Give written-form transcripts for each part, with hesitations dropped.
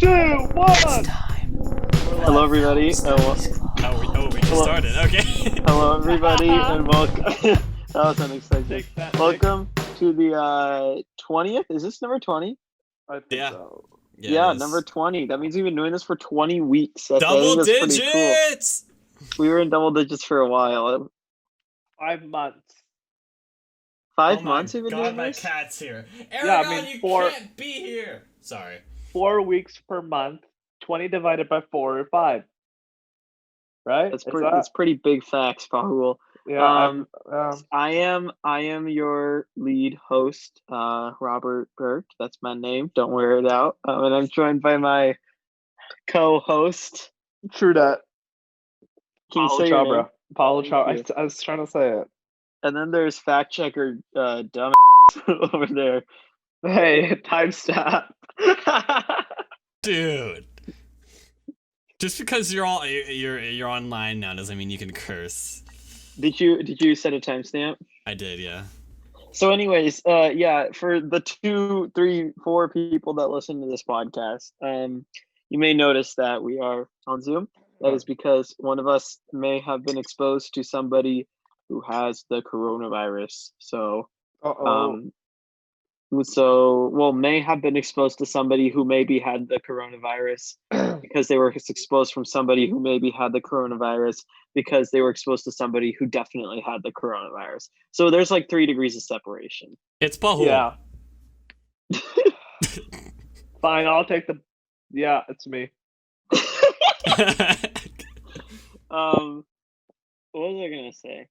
2, 1. It's time. Hello, everybody. We just started. Okay. Hello, everybody, and welcome. That was unexpected. Take that, Welcome to the 20th. Is this number 20? I think Yeah. so. Yeah, it is. number 20. That means we've been doing this for 20 weeks. I think Double that's pretty cool. digits. We were in double digits for a while. 5 months. 5 Oh my months we've been god, doing my this? cat's here. Yeah, Aragon, I mean, you 4 can't be here. Sorry. 4 weeks per month. 20 divided by 4 or 5. Right? That's pretty big facts, Rahul. Yeah. I am your lead host, Robert Burke. That's my name. Don't wear it out. And I'm joined by my co-host. True that. Can you Paulo say your name? Chabra. Paulo Thank Chabra. you. I was trying to say it. And then there's fact checker dumb over there. Hey, timestamp. Dude. Just because you're online now doesn't mean you can curse. Did you set a timestamp? I did, yeah. So, anyways, yeah, for the 2, 3, 4 people that listen to this podcast, you may notice that we are on Zoom. That is because one of us may have been exposed to somebody who has the coronavirus. So, may have been exposed to somebody who maybe had the coronavirus because they were exposed from somebody who maybe had the coronavirus because they were exposed to somebody who definitely had the coronavirus. So there's like 3 degrees of separation. It's Bahul. Yeah. Fine, I'll take the. Yeah, it's me. What was I gonna say?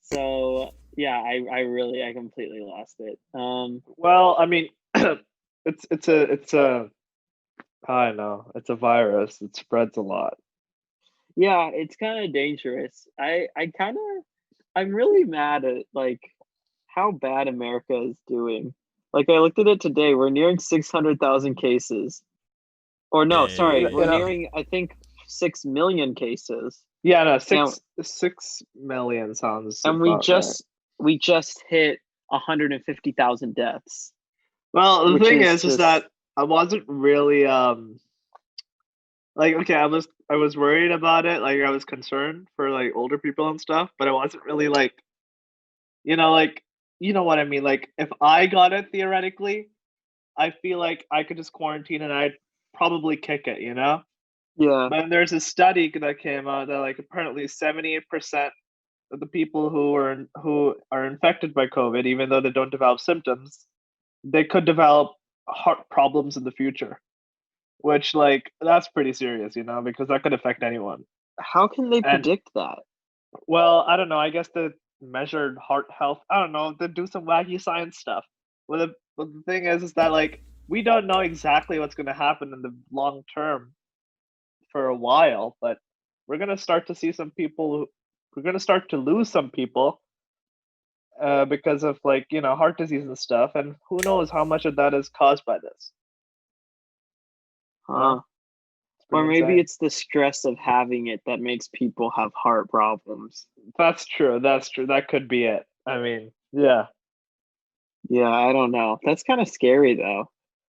So yeah, I completely lost it. Well, I mean, it's a I don't know. It's a virus. It spreads a lot. Yeah, it's kind of dangerous. I'm really mad at like how bad America is doing. Like I looked at it today, we're nearing 600,000 cases. Or no, sorry, we're nearing I think 6 million cases. Yeah, no, 6 million sounds. And we just hit 150,000 deaths. Well, the thing is that I wasn't really like, okay, I was worried about it, like I was concerned for like older people and stuff, but I wasn't really like, you know what I mean, like if I got it theoretically, I feel like I could just quarantine and I'd probably kick it, you know? Yeah. But there's a study that came out that like apparently 78% of the people who are infected by COVID, even though they don't develop symptoms, they could develop heart problems in the future. Which, like, that's pretty serious, you know, because that could affect anyone. How can they predict that? Well, I don't know. I guess they measured heart health. I don't know. They do some wacky science stuff. Well, the thing is that, like, we don't know exactly what's going to happen in the long term for a while, but we're going to start to see some people, we're going to start to lose some people because of, like, you know, heart disease and stuff. And who knows how much of that is caused by this. Or maybe it's the stress of having it that makes people have heart problems. That's true. That could be it. I mean, yeah. Yeah, I don't know. That's kind of scary, though.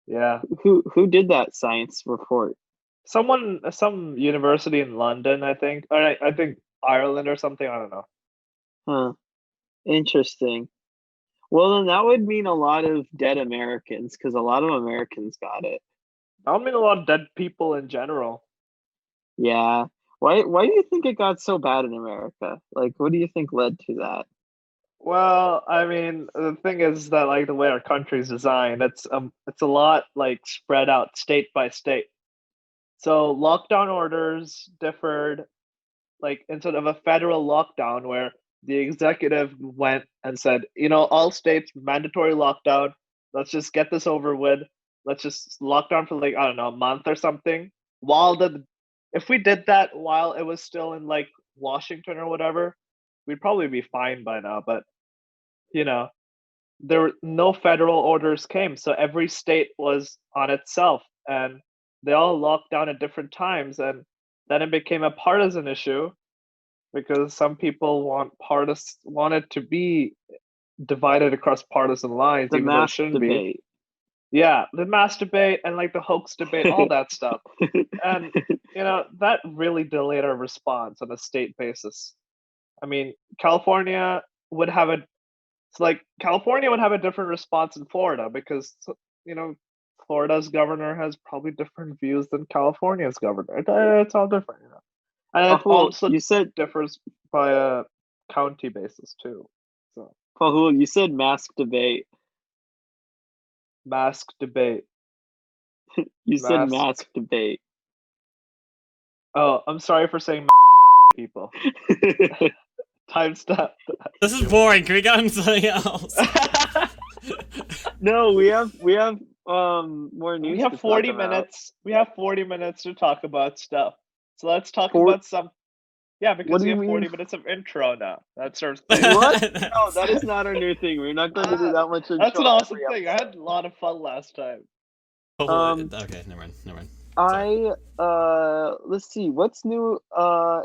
Yeah. Who did that science report? Some university in London, I think. Or I think Ireland or something. I don't know. Huh. Interesting. Well, then that would mean a lot of dead Americans, because a lot of Americans got it. I mean a lot of dead people in general. Yeah. Why do you think it got so bad in America? Like, what do you think led to that? Well, I mean, the thing is that like the way our country's designed, it's a lot like spread out state by state. So lockdown orders differed, like instead of a federal lockdown where the executive went and said, you know, all states mandatory lockdown. Let's just get this over with. Let's just lock down for like, I don't know, a month or something. If we did that while it was still in like Washington or whatever, we'd probably be fine by now. But you know, no federal orders came, so every state was on itself, and they all locked down at different times, and then it became a partisan issue because some people want it to be divided across partisan lines, The even though it mask shouldn't debate. Yeah, the mask debate and like the hoax debate, all that stuff. And that really delayed our response on a state basis. I mean, California would have a it's like California would have a different response in Florida because you know Florida's governor has probably different views than California's governor. It's all different, and it Pahul, also you said differs by a county basis too. So Pahul, you said mask debate. mask debate, You said mask. mask debate. Oh, I'm sorry for saying people. Time step. This is boring. Can we get on something else? No, we have more news. We have to 40 talk about. minutes. We have 40 minutes to talk about stuff. So let's talk For- about some. Yeah, because What do we you have 40 mean? minutes of intro now. That's our thing. What? No, that is not our new thing. We're not going to do that much intro. That's an awesome every thing. I episode. had a lot of fun last time. Okay, never mind. Sorry. Let's see. What's new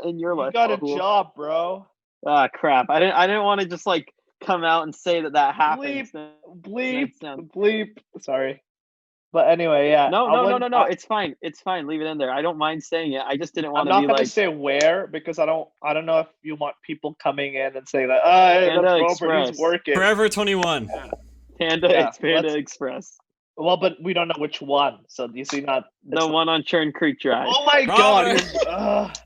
in your You life? got a Pahul? job, bro. Ah, crap. I didn't want to just like come out and say that happened. Bleep, sound- bleep. Sorry. But anyway, yeah. No. It's fine. It's fine. Leave it in there. I don't mind saying it. I just didn't I'm want to not be gonna like say where because I don't know if you want people coming in and saying that hey, Panda that's Robert, he's Express. working. Forever 21. Panda. Yeah, It's Panda let's- Express. Well, but we don't know which one. So you see, not The one on Churn Creek Drive. Oh my Robert. god!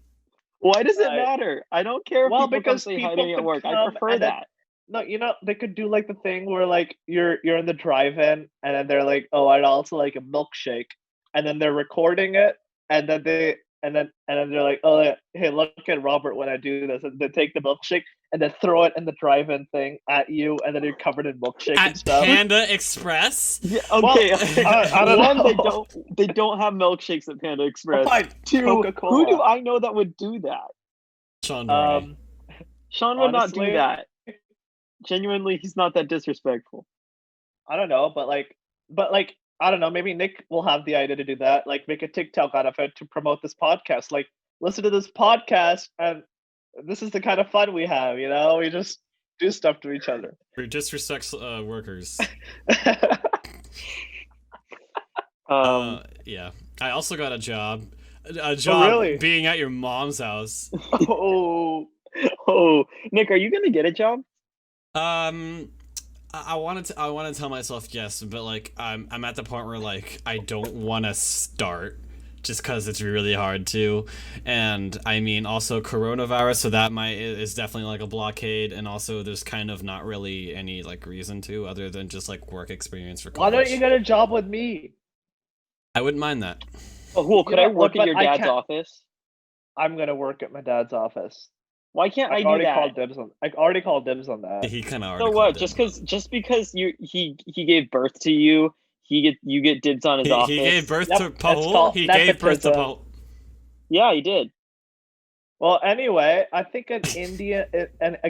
Why does it Right. matter? I don't care if Well, people because come say hi to people me at could work. I come prefer and then- that. No, they could do like the thing where like you're in the drive-in and then they're like, oh, I'd also like a milkshake, and then they're recording it, and then they're like, oh, hey, look at Robert when I do this, and they take the milkshake and then throw it in the drive-in thing at you, and then you're covered in milkshake and At stuff. Panda Express? Yeah, Well, okay. I don't One, know. they don't have milkshakes at Panda Express. Fine, Two, Coca-Cola. who do I know that would do that? Sean Doherty. Sean would not Honestly- do that. Genuinely, he's not that disrespectful. I don't know, but I don't know. Maybe Nick will have the idea to do that. Like, make a TikTok out of it to promote this podcast. Like, listen to this podcast, and this is the kind of fun we have. We just do stuff to each other. We disrespect workers. Yeah. I also got a job. A job really? being at your mom's house. Oh, Oh, Nick, are you gonna get a job? I want to tell myself yes, but like I'm at the point where like I don't want to start just because it's really hard to, and I mean also coronavirus, so that is definitely like a blockade, and also there's kind of not really any like reason to other than just like work experience for why college. don't you get a job with me? I wouldn't mind that. Oh, cool. Could You I know, work at but your I dad's can't- office? I'm gonna work at my dad's office. Why can't I I do already that? called dibs on. I already called dibs on that. He kind of So already. what? called Just because he gave birth to you, you get dibs on his it. office. He gave birth Yep, to it's Pahul. called He gave birth to nepotism. Pahul. Yeah, he did. Well, anyway, I think a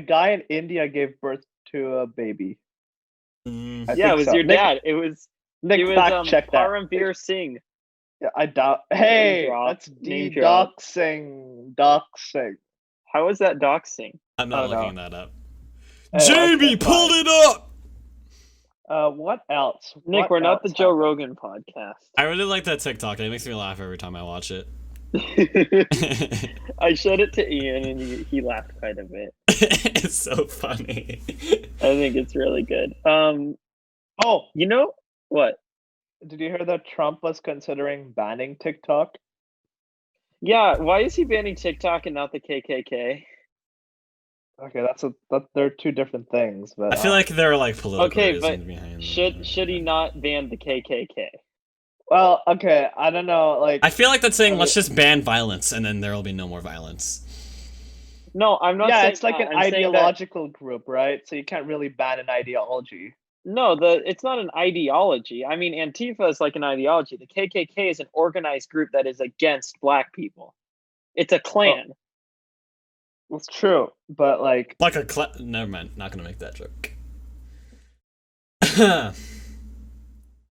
guy in India gave birth to a baby. Mm. I Yeah, it think was so. your Nick- dad. It was Nick, fact was check that. Paramveer Singh. Yeah, I doubt. Hey, drop, that's name drop. doxing. Doxing. How is that doxing? I'm I not don't know. looking that up. Anyway, Jamie, okay, pulled fine. it up. What else? Nick, What we're not the else Joe happened? Rogan podcast. I really like that TikTok. It makes me laugh every time I watch it. I showed it to Ian and he laughed quite a bit. It's so funny. I think it's really good. Oh, You know what? did you hear that Trump was considering banning TikTok? Yeah, why is he banning TikTok and not the KKK? Okay, they're two different things, but I feel like there are like political Okay, reasons but behind should he not ban the KKK? well, okay, I don't know, like I feel like that's saying let's just ban violence and then there will be no more violence. No, I'm not. yeah, saying it's like that. an I'm saying that- ideological group, right? So you can't really ban an ideology. No, it's not an ideology. I mean, Antifa is like an ideology. The KKK is an organized group that is against black people. It's a clan. It's true, but like Like never mind, not gonna make that joke.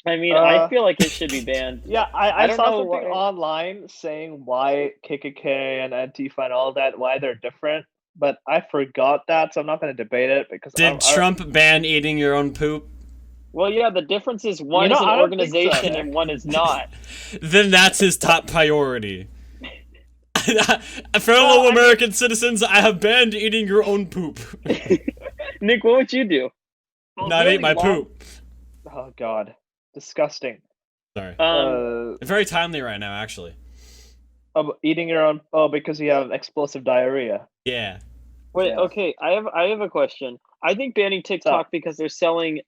I mean, I Uh, feel like it should be banned. yeah, I I don't saw know something why- online saying why KKK and Antifa and all that, why they're different, but I forgot that, so I'm not going to debate it because Did Trump ban eating your own poop? Well, yeah, the difference is one is an I don't think so, organization Nick. and one is not. Then that's his top priority. For fellow Well, American citizens, I have banned eating your own poop. Nick, what would you do? Well, Not really eat my long- poop. Oh God, disgusting. Sorry. Uh, Very timely right now, actually. eating your own. Oh, because you have explosive diarrhea. Yeah. Wait, Yeah. okay, I have a question. I think banning TikTok because they're selling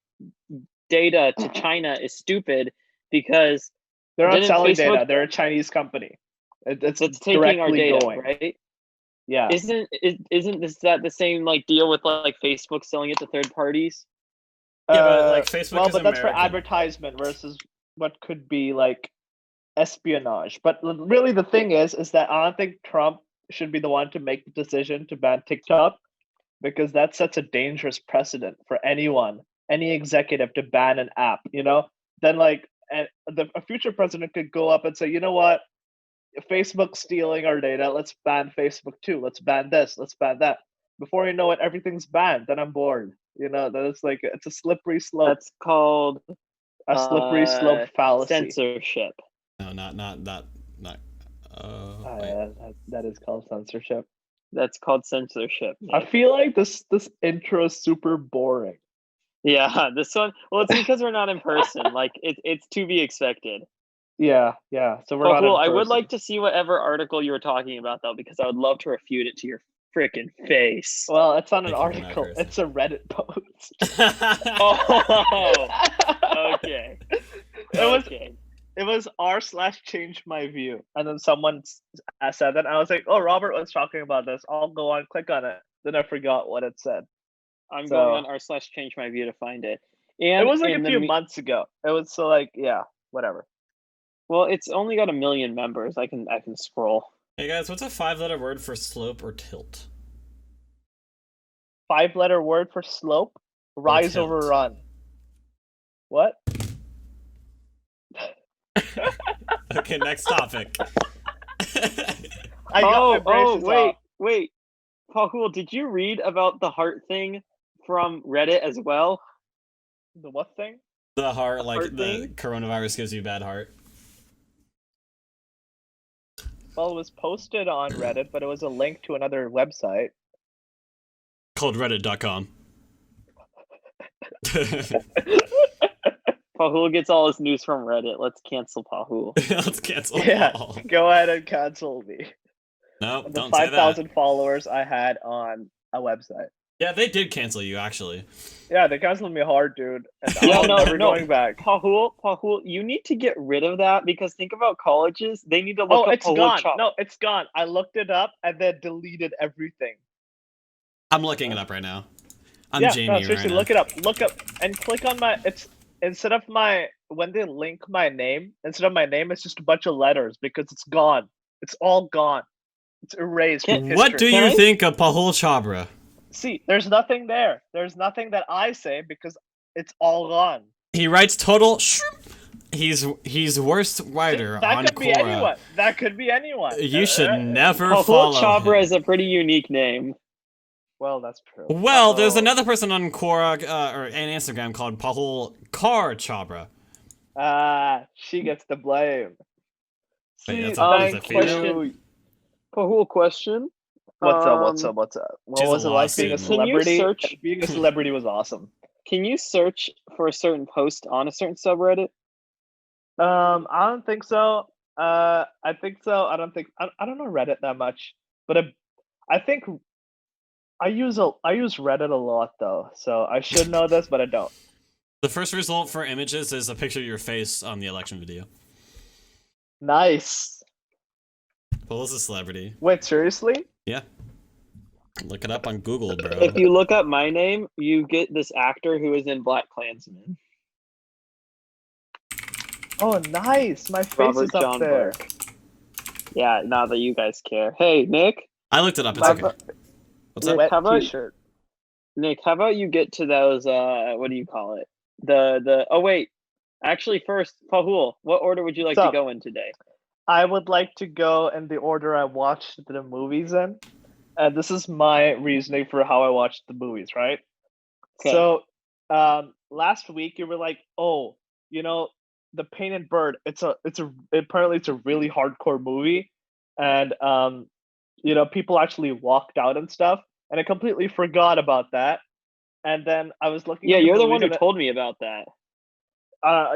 data to China is stupid because They're not Didn't selling Facebook- data. They're a Chinese company. It's it's taking our directly data, going. right? Yeah. Isn't that the same like deal with like Facebook selling it to third parties? Yeah, but, like, Facebook well, is but that's for American. advertisement versus what could be like espionage. But really, the thing is that I don't think Trump should be the one to make the decision to ban TikTok because that sets a dangerous precedent for anyone, any executive to ban an app. Then like a future president could go up and say, you know what, Facebook's stealing our data. Let's ban Facebook too. Let's ban this. Let's ban that. Before you know it, everything's banned. Then I'm bored. That's like it's a slippery slope. That's called A slippery slope fallacy. censorship. No, not. That is called censorship. That's called censorship. I feel like this intro is super boring. Yeah, this one. Well, it's because we're not in person. Like it's to be expected. Yeah. So we're Oh, not. cool. In I would person. like to see whatever article you were talking about though, because I would love to refute it to your freaking face. Well, it's not an Thank you for that, article. person. It's a Reddit post. Oh, okay. It was r/change my view, and then someone said that. And I was like, "Oh, Robert was talking about this. I'll go on, click on it." Then I forgot what it said. I'm So- going on r/change my view to find it. And It was like in a the few me- months ago. It was so like, yeah, whatever. Well, it's only got 1 million members. I can scroll. Hey guys, what's a 5-letter word for slope or tilt? 5-letter word for slope. Rise tilt. over run. What? Okay, next topic. I got my braces off. Wait. Paul, did you read about the heart thing from Reddit as well? The what thing? The heart, like Heart the thing? coronavirus gives you a bad heart. Well, it was posted on Reddit, but it was a link to another website. Called reddit.com. Pahul gets all his news from Reddit. Let's cancel Pahul. Let's cancel Yeah, all. go ahead and cancel me. No, The don't say that. 5,000 followers I had on a website. Yeah, they did cancel you, actually. Yeah, they canceled me hard, dude. And Yeah, I'm never going back. Pahul, you need to get rid of that because think about colleges. They need to look Oh, up it's Pahul gone. Chop. No, it's gone. I looked it up and then deleted everything. I'm looking it up right now. I'm Yeah, Jamie no, right seriously, now. look it up. Look up and click on my. It's instead of my when they link my name instead of my name, it's just a bunch of letters because it's gone. It's all gone. It's erased. From What do history. you Can I- think of Pahul Chabra? See? There's nothing there. There's nothing that I say because it's all gone. He writes total. He's worst writer That on could be Quora. anyone. That could be anyone. You should never Pahul follow Chabra him. is a pretty unique name. Well, that's true. Well, there's Uh-oh. another person on Quora or an Instagram called Pahul Car Chabra. She gets the blame. Wait, See, that's a- that's a thank female? you. Pahul, question. What's up? What She's a was it law like being a student. Can you celebrity? search- Being a celebrity was awesome. Can you search for a certain post on a certain subreddit? I don't think so. I think so. I don't know Reddit that much, but I think I use Reddit a lot though, so I should know this, but I don't. The first result for images is a picture of your face on the election video. Nice. Pahul's a celebrity. Wait, seriously? Yeah. Look it up on Google, bro. If you look up my name, you get this actor who is in Black Klansman. Oh, nice. My face Robert is up John there. Burke. Yeah, now that you guys care. Hey, Nick. I looked it up. It's My okay. What's Nick, up? wet how about- t-shirt. Nick, how about you get to those what do you call it? The oh wait. Actually first, Pahul, what order would you like What's to up? go in today? I would like to go in the order I watched the movies in. And this is my reasoning for how I watched the movies, right? Okay. So, last week you were like, oh, you know, the Painted Bird. Apparently it's a really hardcore movie, and you know, people actually walked out and stuff, and I completely forgot about that. And then I was looking Yeah, at the you're the movies, one who and told me about that.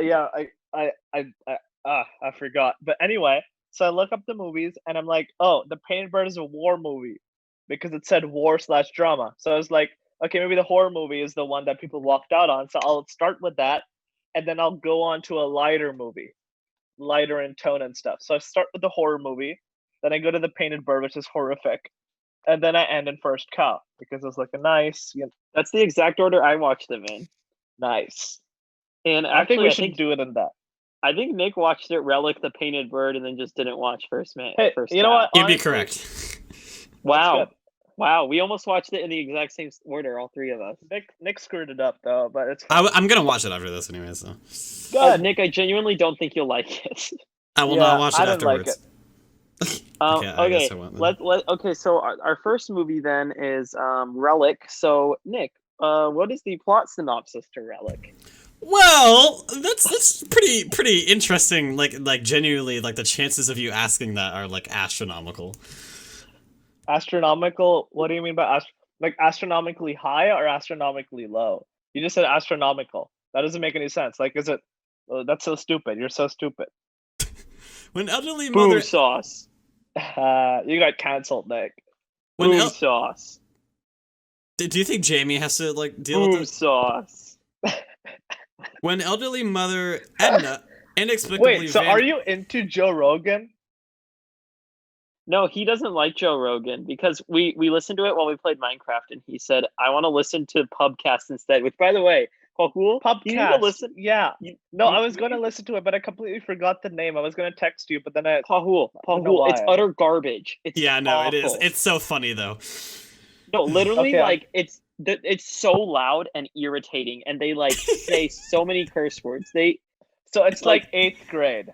yeah, I forgot. But anyway, so I look up the movies, and I'm like, oh, the Painted Bird is a war movie because it said war/drama. So I was like, okay, maybe the horror movie is the one that people walked out on. So I'll start with that, and then I'll go on to a lighter movie, lighter in tone and stuff. So I start with the horror movie, then I go to the Painted Bird, which is horrific, and then I end in First Cow because it was like a nice, That's the exact order I watched them in. nice. And I think actually, we should do it in that. I think Nick watched it, Relic, the Painted Bird, and then just didn't watch First Man. Hey, First you know Cow. what? You'd be Honestly, correct. Wow, good. wow, we almost watched it in the exact same order, all three of us. Nick screwed it up though, but it's fine. I'm gonna watch it after this anyway, so Good. Nick, I genuinely don't think you'll like it. I will Yeah, not watch it I didn't like afterwards. I Okay, guess I won't then. okay. So our first movie then is Relic. So Nick, what is the plot synopsis to Relic? Well, that's pretty interesting. Like genuinely, like the chances of you asking that are like astronomical. Astronomical? What do you mean by like astronomically high or astronomically low? You just said astronomical. That doesn't make any sense. Like, is it? Oh, that's so stupid. You're so stupid. When elderly Boom mother, sauce. You got canceled, Nick. when Boom el- sauce. do you think Jamie has to like deal Boom with this? sauce. When elderly mother Edna inexplicably Wait, so are you into Joe Rogan? No, he doesn't like Joe Rogan because we listened to it while we played Minecraft, and he said, "I want to listen to Pubcast instead." Which, by the way, Pahul, you need to Pubcast. listen. Yeah. No, I was you going to need- listen to it, but I completely forgot the name. I was going to text you, but then I Pahul, don't know it's why. utter garbage. It's Yeah, no, it is. awful. It's so funny though. No, literally, Okay. like it's so loud and irritating, and they like say so many curse words. So it's like 8th grade.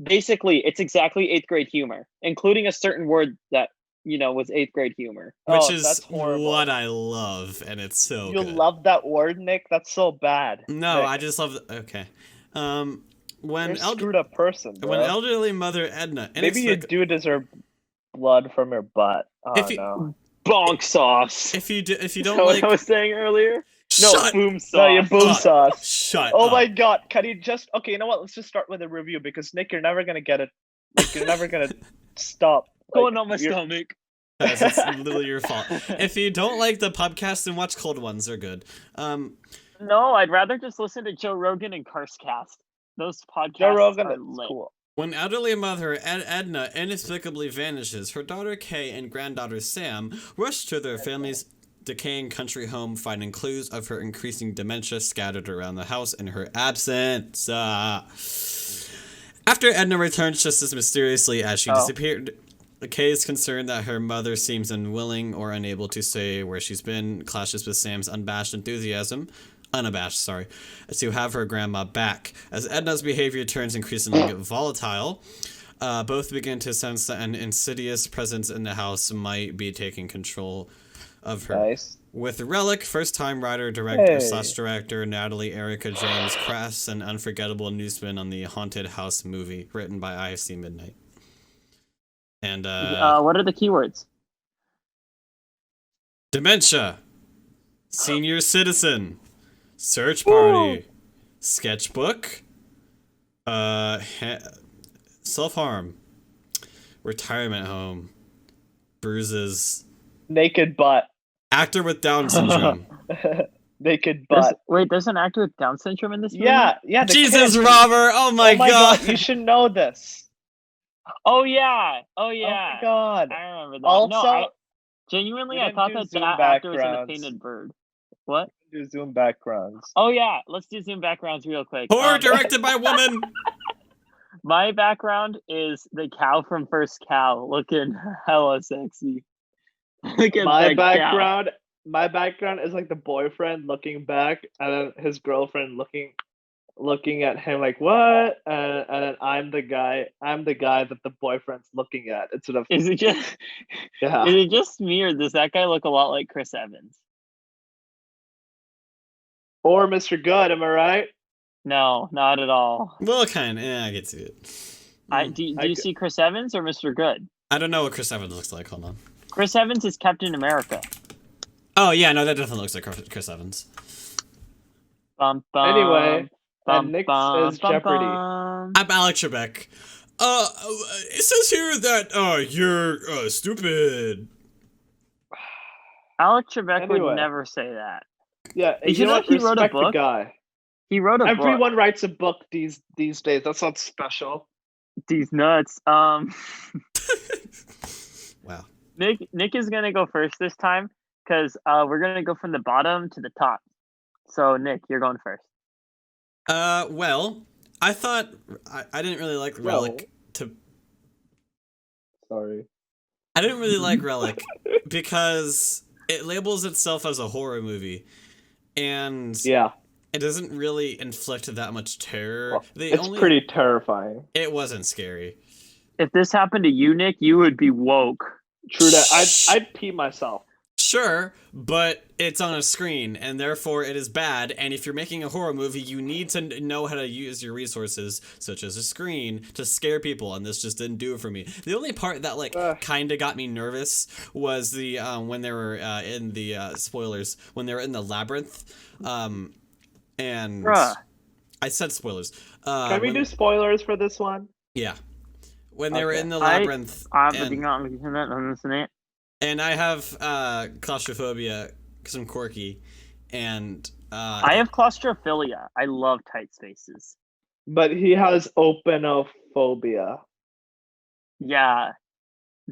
Basically, it's exactly 8th grade humor, including a certain word that was 8th grade humor. Which Oh, is that's horrible. what I love, and it's so You good. love that word, Nick? That's so bad. No, Nick, I just love. Okay, when you're a screwed up person, bro. when elderly mother Edna, Maybe you do deserve blood from your butt. Oh If you- no. Bonk sauce. if you Is don't that like, what I was saying earlier? No, shut boom sauce. No, you're boom up. sauce. Shut Oh up. my god, can you just okay, you know what? Let's just start with a review because Nick, you're never gonna get it. Like you're never gonna stop. Going Like, on my you're- stomach. Guys, it's literally your fault. If you don't like the podcast, then watch Cold Ones. They're good. No, I'd rather just listen to Joe Rogan and Cursecast. Those podcasts Joe Rogan are is lit. cool. When elderly mother Edna inexplicably vanishes, her daughter Kay and granddaughter Sam rush to their family's decaying country home, finding clues of her increasing dementia scattered around the house in her absence. After Edna returns just as mysteriously as she disappeared, Kay is concerned that her mother seems unwilling or unable to say where she's been, clashes with Sam's unabashed, to have her grandma back. As Edna's behavior turns increasingly volatile, both begin to sense that an insidious presence in the house might be taking control of her. Nice. With Relic, first-time writer/director Natalie Erica James crafts an unforgettable new spin on the haunted house movie written by IFC Midnight. And what are the keywords? dementia, senior citizen, search party, sketchbook, self-harm, retirement home, bruises, Naked butt. actor with Down syndrome. Naked butt. There's an actor with Down syndrome in this movie? Yeah, the Jesus, kid. Robert! Oh my, Oh my god! god, you should know this. Oh yeah. Oh my god. I remember that. Also, no, genuinely, we I didn't thought do that Zoom actor was in the backgrounds. Painted Bird. What? do Zoom backgrounds. Oh yeah, let's do Zoom backgrounds real quick. Horror directed by woman. My background is the cow from First Cow, looking hella sexy. Look at My that cow. background is like the boyfriend looking back, and then his girlfriend looking at him like what, and then I'm the guy that the boyfriend's looking at instead of Is it just yeah. is it just me, or does that guy look a lot like Chris Evans? Or Mr. Good, am I right? No, not at all. Well, kind of. Yeah, I get to it. Do you see Chris Evans or Mr. Good? I don't know what Chris Evans looks like. Hold on. Chris Evans is Captain America. Oh yeah, no, that definitely looks like Chris Evans. Anyway, and Nick's is Jeopardy. I'm Alex Trebek. It says here that you're stupid. Alex Trebek Anyway. would never say that. Yeah, Did you know what? he wrote a Respect the book? guy. He wrote a book. Everyone writes a book these days. That's not special. These nuts. Wow. Nick is gonna go first this time because we're gonna go from the bottom to the top. So Nick, you're going first. Well, I thought I didn't really like Relic Sorry. I didn't really like Relic because it labels itself as a horror movie, and Yeah, it doesn't really inflict that much terror. well, it's pretty terrifying. It wasn't scary. If this happened to you, Nick, you would be woke. True that. I'd pee myself. Sure, but it's on a screen, and therefore it is bad. And if you're making a horror movie, you need to know how to use your resources, such as a screen, to scare people. And this just didn't do it for me. The only part that kind of got me nervous was the when they were in the spoilers, when they were in the labyrinth, and Bruh. I said spoilers. Can we do spoilers for this one? Yeah, when they were in the labyrinth. And I have claustrophobia because I'm quirky, and I have claustrophilia. I love tight spaces. But he has openophobia. Yeah.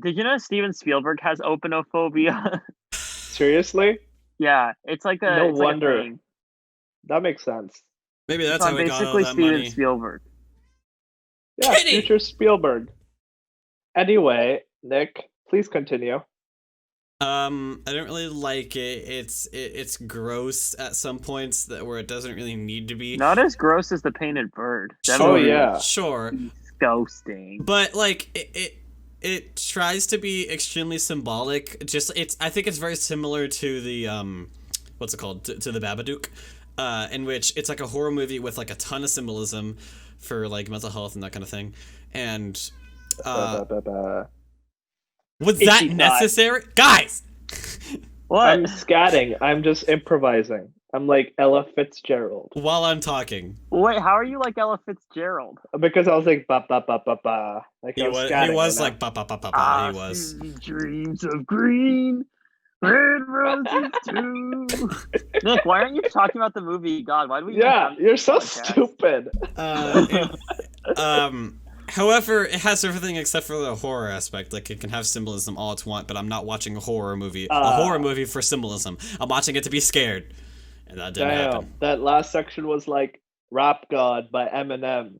Did you know Steven Spielberg has openophobia? Seriously? Yeah, it's like a. No it's wonder. Like a thing. That makes sense. Maybe that's So how we got all basically that Steven money. Spielberg. Yeah, Kitty! future Spielberg. Anyway, Nick, please continue. I don't really like it. It's gross at some points where it doesn't really need to be. Not as gross as the painted bird. That Oh, movie yeah. is Sure. disgusting. But like it tries to be extremely symbolic. I think it's very similar to the what's it called? To the Babadook, in which it's like a horror movie with like a ton of symbolism for like mental health and that kind of thing. And was that Itchy necessary? Guys! What? I'm scatting. I'm just improvising. I'm like Ella Fitzgerald. While I'm talking. Wait, how are you like Ella Fitzgerald? Because I was like ba ba ba ba ba. Like He I was was scatting right like now. ba ba ba ba ba. He was. Dreams of green, red roses too. Nick, why aren't you talking about the movie God? Why do we? Yeah, you're so podcast? stupid. However, it has everything except for the horror aspect. Like, it can have symbolism all it's want, but I'm not watching a horror movie. A horror movie for symbolism. I'm watching it to be scared. And that didn't happen. That last section was like Rap God by Eminem.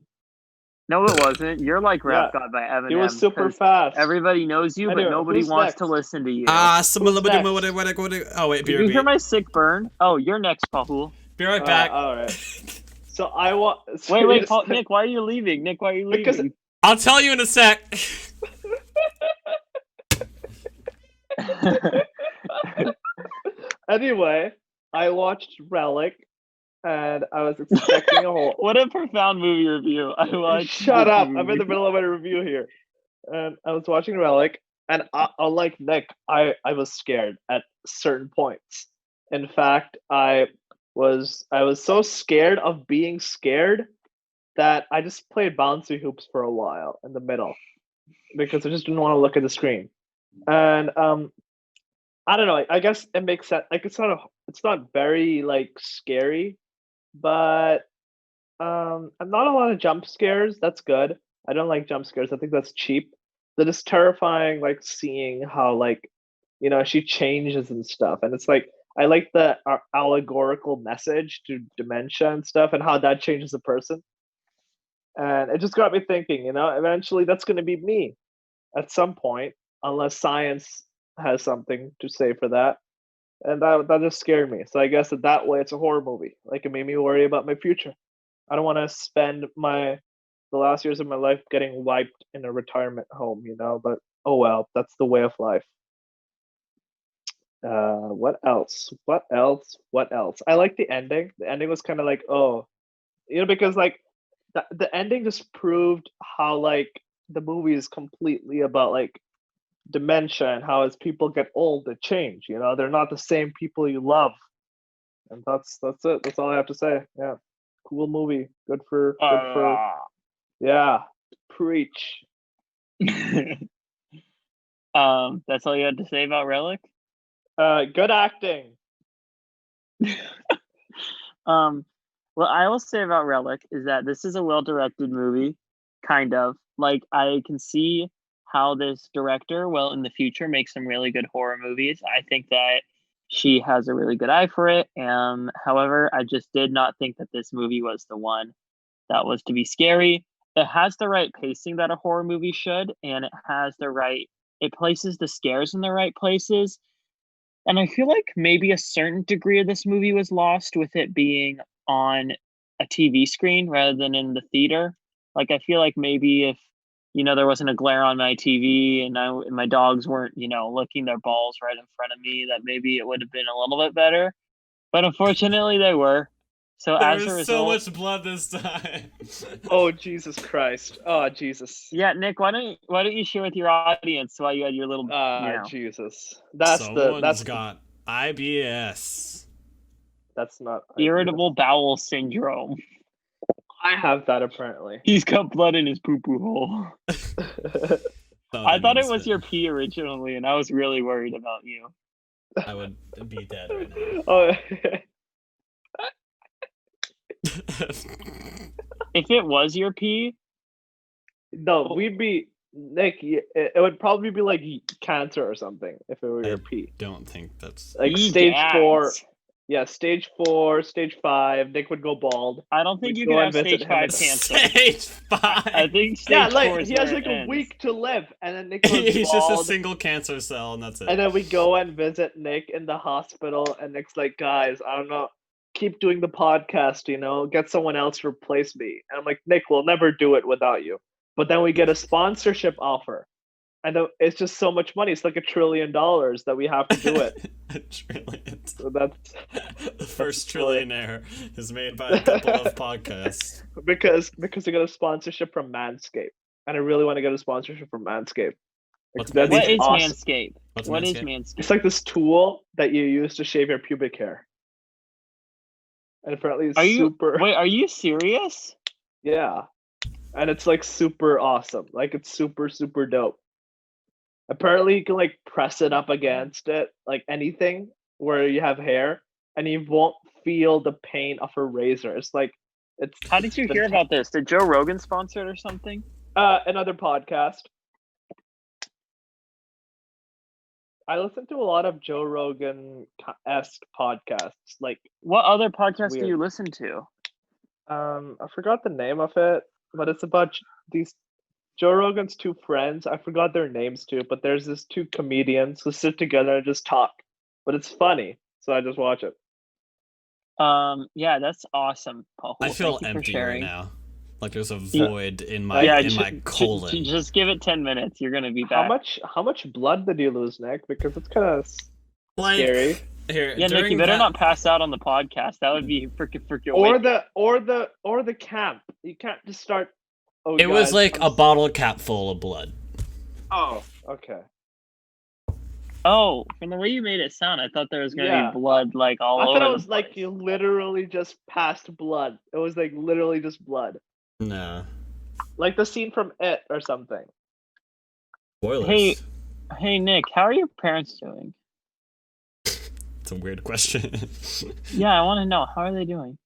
No, it wasn't. You're like Rap God by Eminem. He was super 'cause fast. Everybody knows you, Anyway, but nobody who's wants next? to listen to you. Oh, wait, Did you hear my sick burn? Oh, you're next, Pahul. Be right back. All right. So I want. Wait, Paul, Nick, why are you leaving? Nick, why are you leaving? Because I'll tell you in a sec. Anyway, I watched Relic, and I was expecting a whole. What a profound movie review! I like. Shut up! I'm in the middle of a review here, and I was watching Relic, and unlike Nick, I was scared at certain points. In fact, I was so scared of being scared that I just played bouncy hoops for a while in the middle because I just didn't want to look at the screen. And I don't know. I guess it makes sense. Like it's not very like scary, but not a lot of jump scares. That's good. I don't like jump scares. I think that's cheap. That is terrifying. Like seeing how like she changes and stuff, and it's like I like the allegorical message to dementia and stuff, and how that changes a person. And it just got me thinking. Eventually that's going to be me at some point, unless science has something to say for that. And that just scared me. So I guess that way it's a horror movie. Like it made me worry about my future. I don't want to spend the last years of my life getting wiped in a retirement home, but oh well, that's the way of life. What else? What else? What else? I like the ending. The ending was kind of like, oh, because like the ending just proved how like the movie is completely about like dementia and how as people get old they change. They're not the same people you love, and that's it. That's all I have to say. Yeah, cool movie. Good for yeah. Preach. That's all you had to say about Relic? Good acting. What I will say about Relic is that this is a well-directed movie, kind of. Like, I can see how this director will in the future make some really good horror movies. I think that she has a really good eye for it. However, I just did not think that this movie was the one that was to be scary. It has the right pacing that a horror movie should, and it places the scares in the right places. And I feel like maybe a certain degree of this movie was lost with it being on a TV screen rather than in the theater. Like, I feel like maybe if, there wasn't a glare on my TV and my dogs weren't, licking their balls right in front of me, that maybe it would have been a little bit better. But unfortunately, they were. So There as a was result, so much blood this time. Oh Jesus Christ! Oh Jesus! yeah, Nick, why don't you share with your audience why you had your little, Jesus! That's Someone's got IBS. that's not irritable bowel syndrome. I have that apparently. He's got blood in his poo-poo hole. I thought it was your pee originally, and I was really worried about you. I would be dead right now. Oh. If it was your pee, No, we'd be Nick. It would probably be like cancer or something if it were your pee. Don't think that's Like stage 4. Yeah, stage 4, stage 5. Nick would go bald. I don't think We'd you go can and have visit stage him 5 in- cancer. stage 5. I think stage Yeah, 4 like is he has where like it a ends. week to live, and then Nick goes He's just a bald. single cancer cell, and that's it. And then we go and visit Nick in the hospital, and Nick's like, guys, I don't know, keep doing the podcast, get someone else to replace me. And I'm like, Nick, we'll never do it without you. But then we get a sponsorship offer. And it's just so much money. It's like $1 trillion that we have to do it. $1 trillion. So that's The first trillionaire is made by a couple of podcasts. because we got a sponsorship from Manscaped. And I really want to get a sponsorship from Manscaped. What's That'd What be is awesome. Manscaped? What's What is Manscaped? Manscaped? It's like this tool that you use to shave your pubic hair. And apparently it's super. Wait, are you serious? Yeah. And it's like super awesome. Like it's super, super dope. Apparently you can like press it up against it, like anything where you have hair, and you won't feel the pain of a razor. It's like it's How did you hear about this? Did Joe Rogan sponsor it or something? another podcast. I listen to a lot of Joe Rogan-esque podcasts. Like What other podcast do Weird. you listen to? I forgot the name of it, but it's about these Joe Rogan's 2 friends. I forgot their names too, but there's these 2 comedians who sit together and just talk. But it's funny, so I just watch it. Yeah, that's awesome, Paul. I feel Thank you for empty right sharing. now. Like there's a void in my Yeah, colon. just give it 10 minutes. You're gonna be back. How much blood did you lose, Nick? Because it's kind of Like scary. here, Yeah, Nick, during you better that- not pass out on the podcast. That would be freaking or the camp. You can't just start. Oh, It was guys, like a bottle cap full of blood. Oh, okay. Oh, from the way you made it sound, I thought there was gonna Yeah. be blood like all I over. thought it the was like place. you literally just passed blood. It was like literally just blood, No. like the scene from It or something. Spoilers. Hey, Nick, how are your parents doing? It's a weird question. Yeah, I want to know. How are they doing?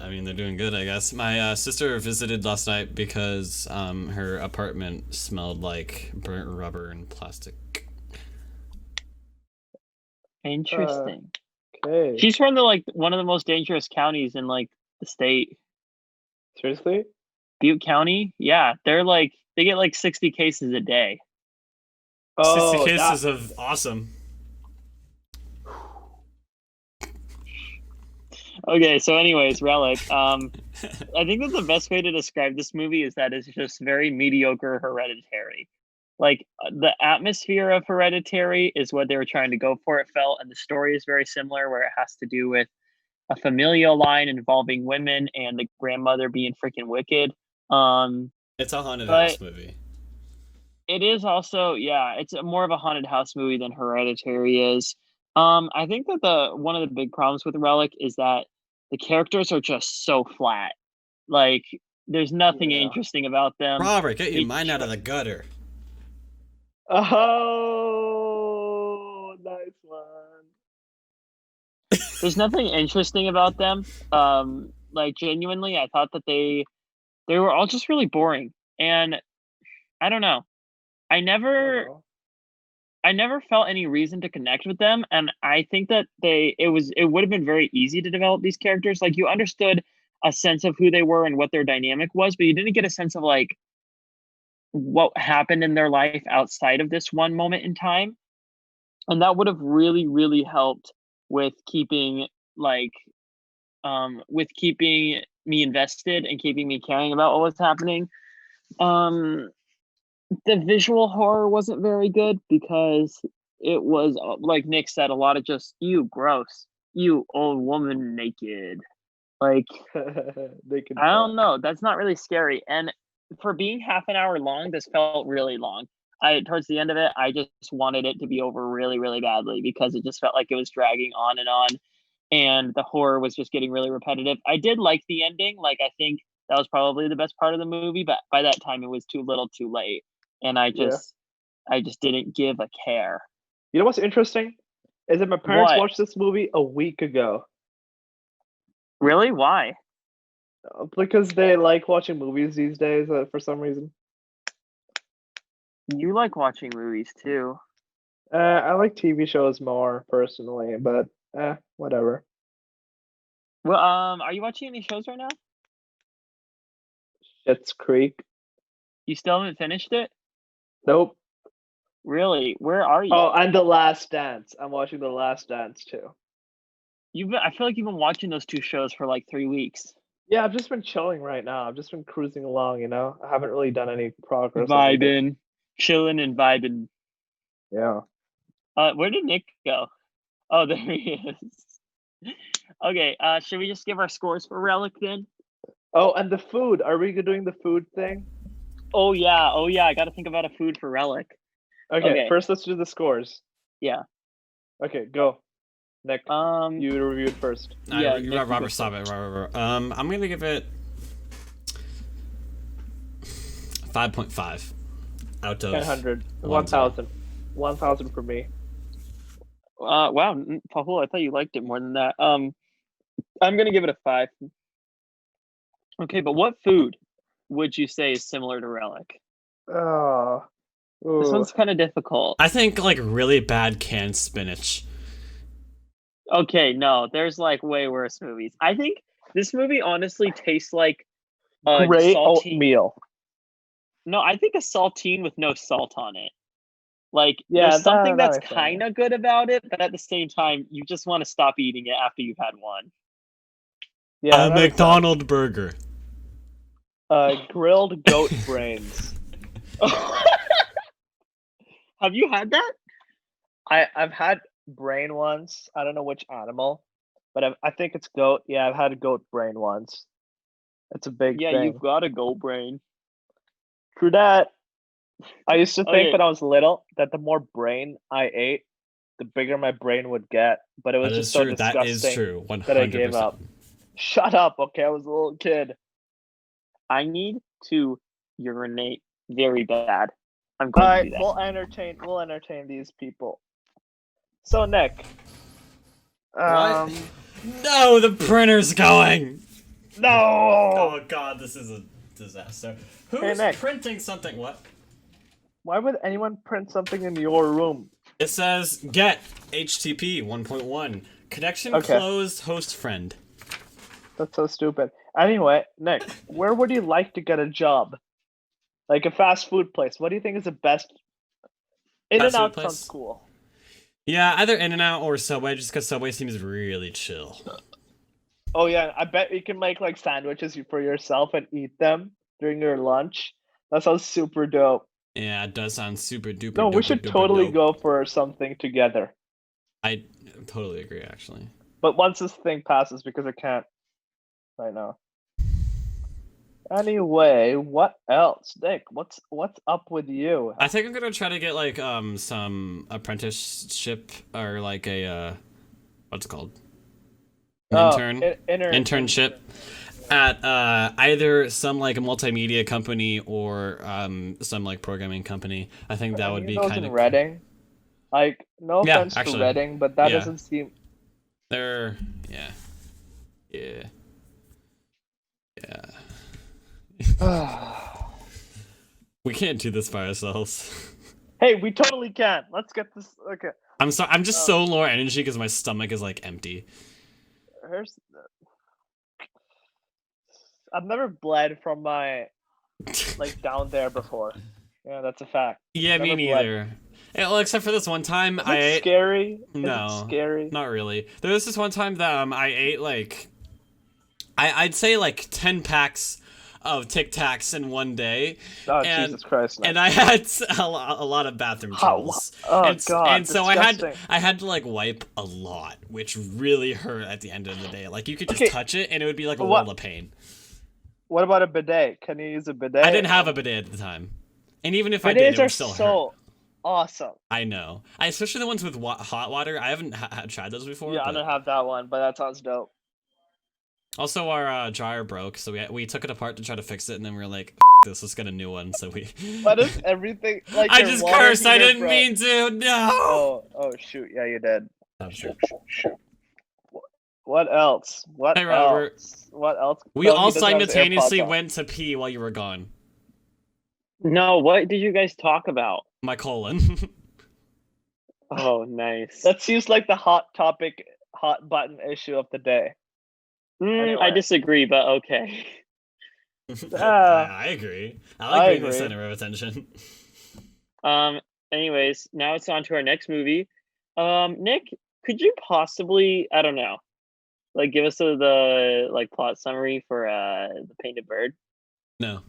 I mean, they're doing good, I guess. My sister visited last night because her apartment smelled like burnt rubber and plastic. Interesting. Okay. She's from one of the most dangerous counties in the state. Seriously? Butte County? Yeah, they get 60 cases a day. 60 cases of awesome. Okay, so anyways, Relic. I think that the best way to describe this movie is that it's just very mediocre Hereditary. Like the atmosphere of Hereditary is what they were trying to go for. It felt, and the story is very similar, where it has to do with a familial line involving women and the grandmother being freaking wicked. It's a haunted But house movie. it is also, yeah, it's more of a haunted house movie than Hereditary is. I think that the one of the big problems with Relic is that the characters are just so flat. Like, there's nothing Yeah. interesting about them. Robert, get your They mind out of the gutter. Oh, nice one. There's nothing interesting about them. Like genuinely, I thought that they were all just really boring, and I don't know. I never Oh, I never felt any reason to connect with them, and I think that it would have been very easy to develop these characters. Like you understood a sense of who they were and what their dynamic was, but you didn't get a sense of like what happened in their life outside of this one moment in time. And that would have really, really helped with keeping like with keeping me invested and keeping me caring about what was happening. Um the visual horror wasn't very good because it was like Nick said, a lot of just you gross, you old woman naked. Like they can I don't fuck. know, that's not really scary. And for being half an hour long, this felt really long. I towards the end of it, I just wanted it to be over really, really badly because it just felt like it was dragging on and on, and the horror was just getting really repetitive. I did like the ending. Like I think that was probably the best part of the movie, but by that time it was too little, too late, and Yeah. I just didn't give a care. You know what's interesting? Is that my parents What? watched this movie a week ago Really? Why? because they like watching movies these days for some reason. You like watching movies too. I like TV shows more personally, but whatever. Well, are you watching any shows right now? Schitt's Creek. You still haven't finished it? Nope. Really? Where are Oh, you? and The Last Dance. I'm watching The Last Dance too. I feel like you've been watching those two shows for like 3 weeks. Yeah, I've just been chilling right now. I've just been cruising along, you know. I haven't really done any progress as of late. Vibing, chilling and vibing. Yeah. Where did Nick go? Oh, there he is. Okay, should we just give our scores for Relic then? Oh, and the food. Are we doing the food thing? Oh yeah, I gotta think about a food for Relic. Okay, Okay. first let's do the scores. Yeah. Okay, go. Nick, Um you reviewed first. yeah, Nick, you Robert, go stop it. Robert. I'm gonna give it 5.5 out of 100. 1,000. 1,000. 1,000 for me. wow, Pahul, I thought you liked it more than that. I'm gonna give it a 5. Okay, but what food would you say is similar to Relic? Oh. This Ooh. one's kind of difficult. I think like really bad canned spinach. Okay, no, there's like way worse movies. I think this movie honestly tastes like a Great saltine. oatmeal. No, I think a saltine with no salt on it. Like Yeah, there's something that that's makes sense. kind of good about it, but at the same time, you just want to stop eating it after you've had one. Yeah, A that makes McDonald's burger. sense. Grilled goat brains. Have you had that? I've had brain once. I don't know which animal, but I think it's goat. Yeah, I've had a goat brain once. It's a big Yeah, thing. you've got a goat brain. True that. I used to think Okay. when I was little that the more brain I ate, the bigger my brain would get. But it was That just is so true. disgusting That is true. 100%. that I gave up. Shut up, okay? I was a little kid. I need to urinate very bad. I'm going to Alright, do that. we'll entertain these people. So Nick. What? No, the printer's going. No. Oh god, this is a disaster. Who's Nick. printing something? What? Why would anyone print something in your room? It says get HTTP 1.1 connection Okay. closed host friend. That's so stupid. Anyway, Nick, where would you like to get a job? Like a fast food place. What do you think is the best? In Fast and food out place? sounds cool. Yeah, either In-N-Out or Subway, just because Subway seems really chill. Oh yeah, I bet you can make like sandwiches for yourself and eat them during your lunch. That sounds super dope. Yeah, it does sound super duper. No, we duper, should duper totally dope. go for something together. I totally agree, actually. But once this thing passes, because it can't right now. Anyway, what else, Nick? What's up with you? I think I'm gonna try to get like some apprenticeship or like a what's it called? Internship at either some like a multimedia company or some like programming company. I think that would be kind of Reading. Like, no offense to Reading, but that doesn't seem. They're We can't do this by ourselves. Hey, we totally can. Let's get this. Okay. I'm sorry. I'm just so low energy because my stomach is like empty. I've never bled from my like down there before. Yeah, that's a fact. Yeah, me neither. Well, except for this one time, I ate. Scary? No, is it scary? Not really. There was this one time that I ate like, I'd say like 10 packs of Tic Tacs in one day. Oh, Jesus Christ! No. And I had a lot of bathroom troubles. God! And so disgusting. I had to like wipe a lot, which really hurt at the end of the day. Like you could just touch it and it would be like a world of pain. What about a bidet? Can you use a bidet? I didn't have a bidet at the time, and even if Bidets I did, it would still hurt. Awesome. I know. Especially the ones with hot water. I haven't tried those before. Yeah, I don't have that one, but that sounds dope. Also, our dryer broke, so we took it apart to try to fix it, and then we were like, this, let's get a new one. So we. What is everything like? I just cursed. I didn't mean to. No. Oh shoot! Yeah, you did. Oh, shoot. What else? Hey, Robert. What else? We all simultaneously went to pee while you were gone. No, what did you guys talk about? My colon. Oh, nice. That seems like the hot button issue of the day. Anyway. I disagree, but okay. I agree. I like being the center of attention. Anyways, now it's on to our next movie. Nick, could you possibly, I don't know, like give us the like plot summary for the Painted Bird? No.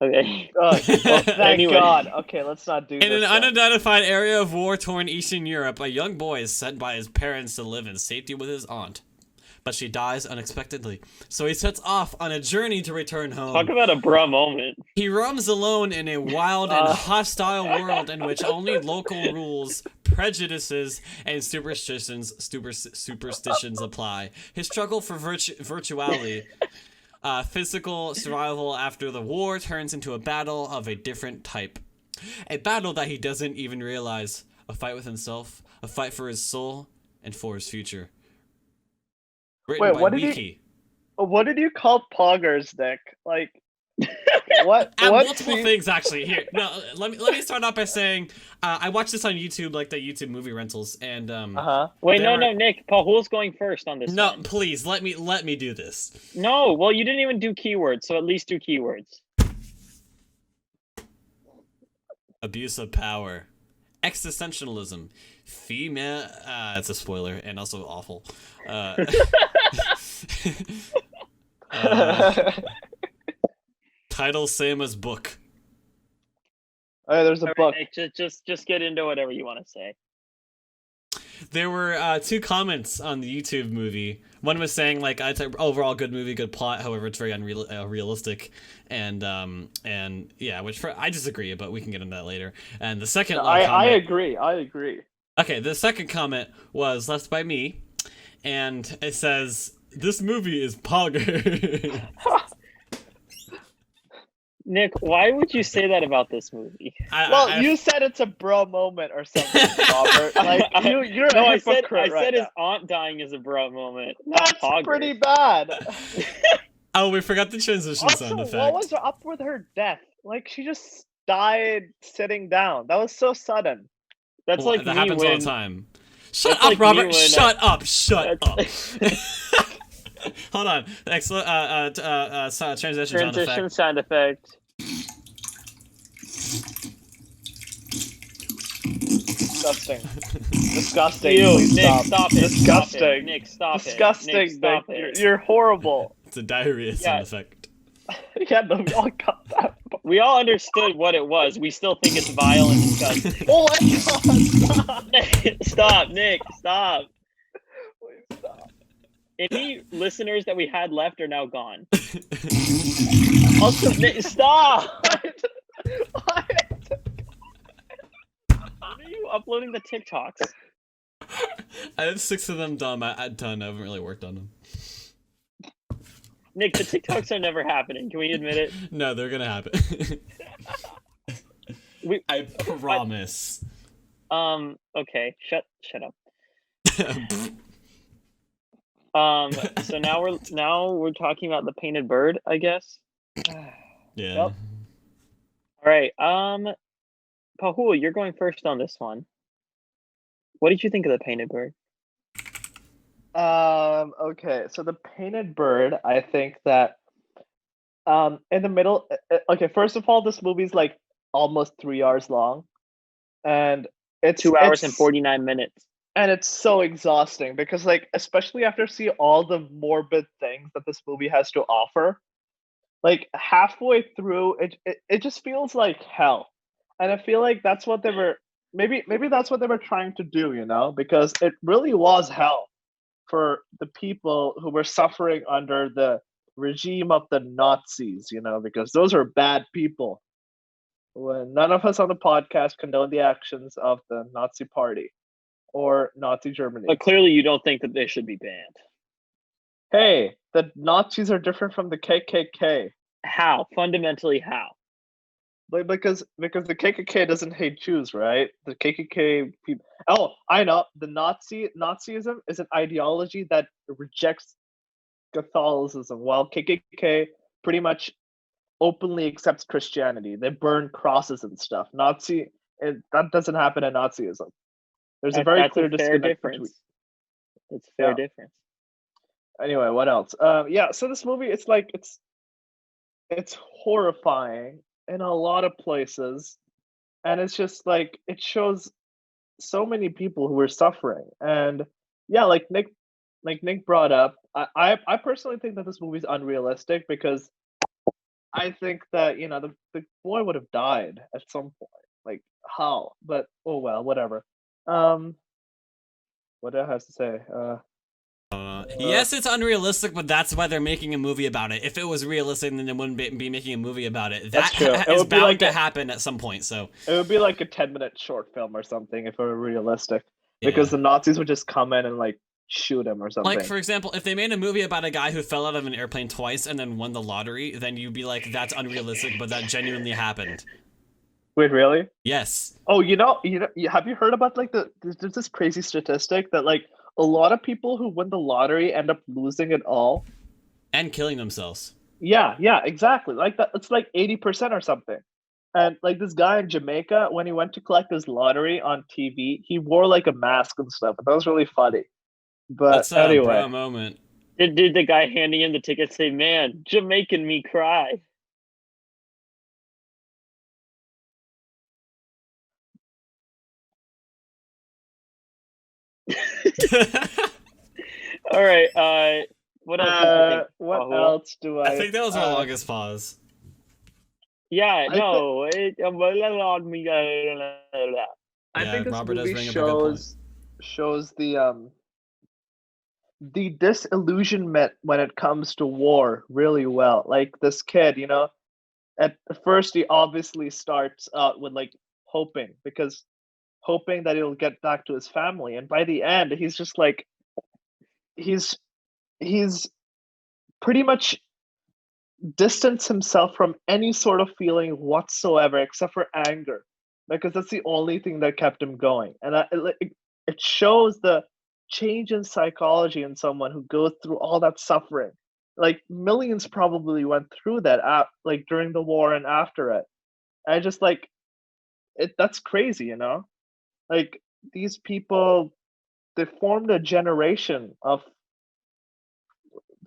Okay. Thank God. Okay, let's not do this. In an unidentified area of war-torn Eastern Europe, a young boy is sent by his parents to live in safety with his aunt. But she dies unexpectedly, so he sets off on a journey to return home. Talk about a bruh moment. He roams alone in a wild and hostile world in which only local rules, prejudices, and superstitions apply. His struggle for virtuality, physical survival after the war turns into a battle of a different type. A battle that he doesn't even realize. A fight with himself, a fight for his soul, and for his future. Wait, what did you call poggers, Nick? Like, what? Multiple things actually. Here, no, let me start off by saying I watched this on YouTube, like the YouTube movie rentals, and Wait, no, Nick, Pahul's going first on this. No, one. Please let me do this. No, well, you didn't even do keywords, so at least do keywords. Abuse of power, existentialism, female. That's a spoiler and also awful. Title same as book. Oh, there's a book. Nick, just get into whatever you want to say. There were 2 comments on the YouTube movie. One was saying like it's an overall good movie, good plot. However, it's very unrealistic, and yeah, which I disagree, but we can get into that later. And the second, I agree. Okay, the second comment was left by me, and it says, "This movie is pogger." Nick, why would you say that about this movie? You said it's a bro moment or something, Robert. Like you're no, a I said right his now. aunt dying is a bro moment. That's pretty bad. Oh, we forgot the transition sound effect. What was up with her death? Like she just died sitting down. That was so sudden. That's like that me happens when... all the time. Shut up, like Robert. Shut up. Shut up. Hold on. Transition sound effect. Disgusting. Ew, Please Nick, stop. it. Disgusting. Nick, stop Disgusting. it. Nick, stop it. You're horrible. It's a diarrhea sound effect. Yeah, no, we all got that. But We all understood what it was. We still think it's vile and disgusting. Oh my god! Stop, Nick. Stop. Please stop. Any listeners that we had left are now gone. Also, Nick, stop. What? When are you uploading the TikToks? I have 6 of them done. I haven't really worked on them. Nick, the TikToks are never happening. Can we admit it? No, they're gonna happen. I promise. Okay. Shut up. So now we're talking about the painted bird, I guess. Yeah. Yep. All right. Pahul, you're going first on this one. What did you think of the painted bird? Okay, so the painted bird, I think that in the middle, okay, first of all, this movie's like almost 3 hours long, and it's 2 hours and 49 minutes. and it's so exhausting because, like, especially after seeing all the morbid things that this movie has to offer, like halfway through, it just feels like hell, and I feel like that's what they were maybe that's what they were trying to do, you know, because it really was hell for the people who were suffering under the regime of the Nazis, you know, because those are bad people. When none of us on the podcast condone the actions of the Nazi Party or Nazi Germany. But clearly, you don't think that they should be banned. Hey, the Nazis are different from the KKK. How? Fundamentally, how? Because the KKK doesn't hate Jews, right? The KKK people. Oh, I know. The Nazism is an ideology that rejects Catholicism, while KKK pretty much openly accepts Christianity. They burn crosses and stuff. That doesn't happen in Nazism. There's a very clear disconnect between. That's a fair difference. Anyway, what else? Yeah. So this movie, it's like it's horrifying in a lot of places, and it's just like it shows so many people who are suffering. And yeah, like Nick brought up, I personally think that this movie's unrealistic because I think that, you know, the boy would have died at some point. Like how? But oh well, whatever. What do I have to say? Yes, it's unrealistic, but that's why they're making a movie about it. If it was realistic, then they wouldn't be making a movie about it. That's true. It is would be bound like to happen at some point. So it would be like a 10-minute short film or something if it were realistic, because the Nazis would just come in and like shoot him or something. Like, for example, if they made a movie about a guy who fell out of an airplane twice and then won the lottery, then you'd be like, that's unrealistic, but that genuinely happened. Wait, really? Yes. Oh, have you heard about like there's this crazy statistic that like a lot of people who win the lottery end up losing it all and killing themselves. Yeah, exactly. Like that, it's like 80% or something. And like this guy in Jamaica, when he went to collect his lottery on TV, he wore like a mask and stuff. That was really funny. But That's a anyway, bro moment. Did the guy handing him the ticket say, "Man, Jamaican me cry"? All right. What else? Did you think? What else do I? I think that was our longest pause. Yeah. No. I think this Robert movie does bring up a good shows the disillusionment when it comes to war really well. Like this kid, you know, at first he obviously starts out with like hoping that he'll get back to his family, and by the end he's just like he's pretty much distanced himself from any sort of feeling whatsoever except for anger, because that's the only thing that kept him going. And it shows the change in psychology in someone who goes through all that suffering. Like millions probably went through that like during the war and after it. I just like it. That's crazy, you know. Like these people, they formed a generation of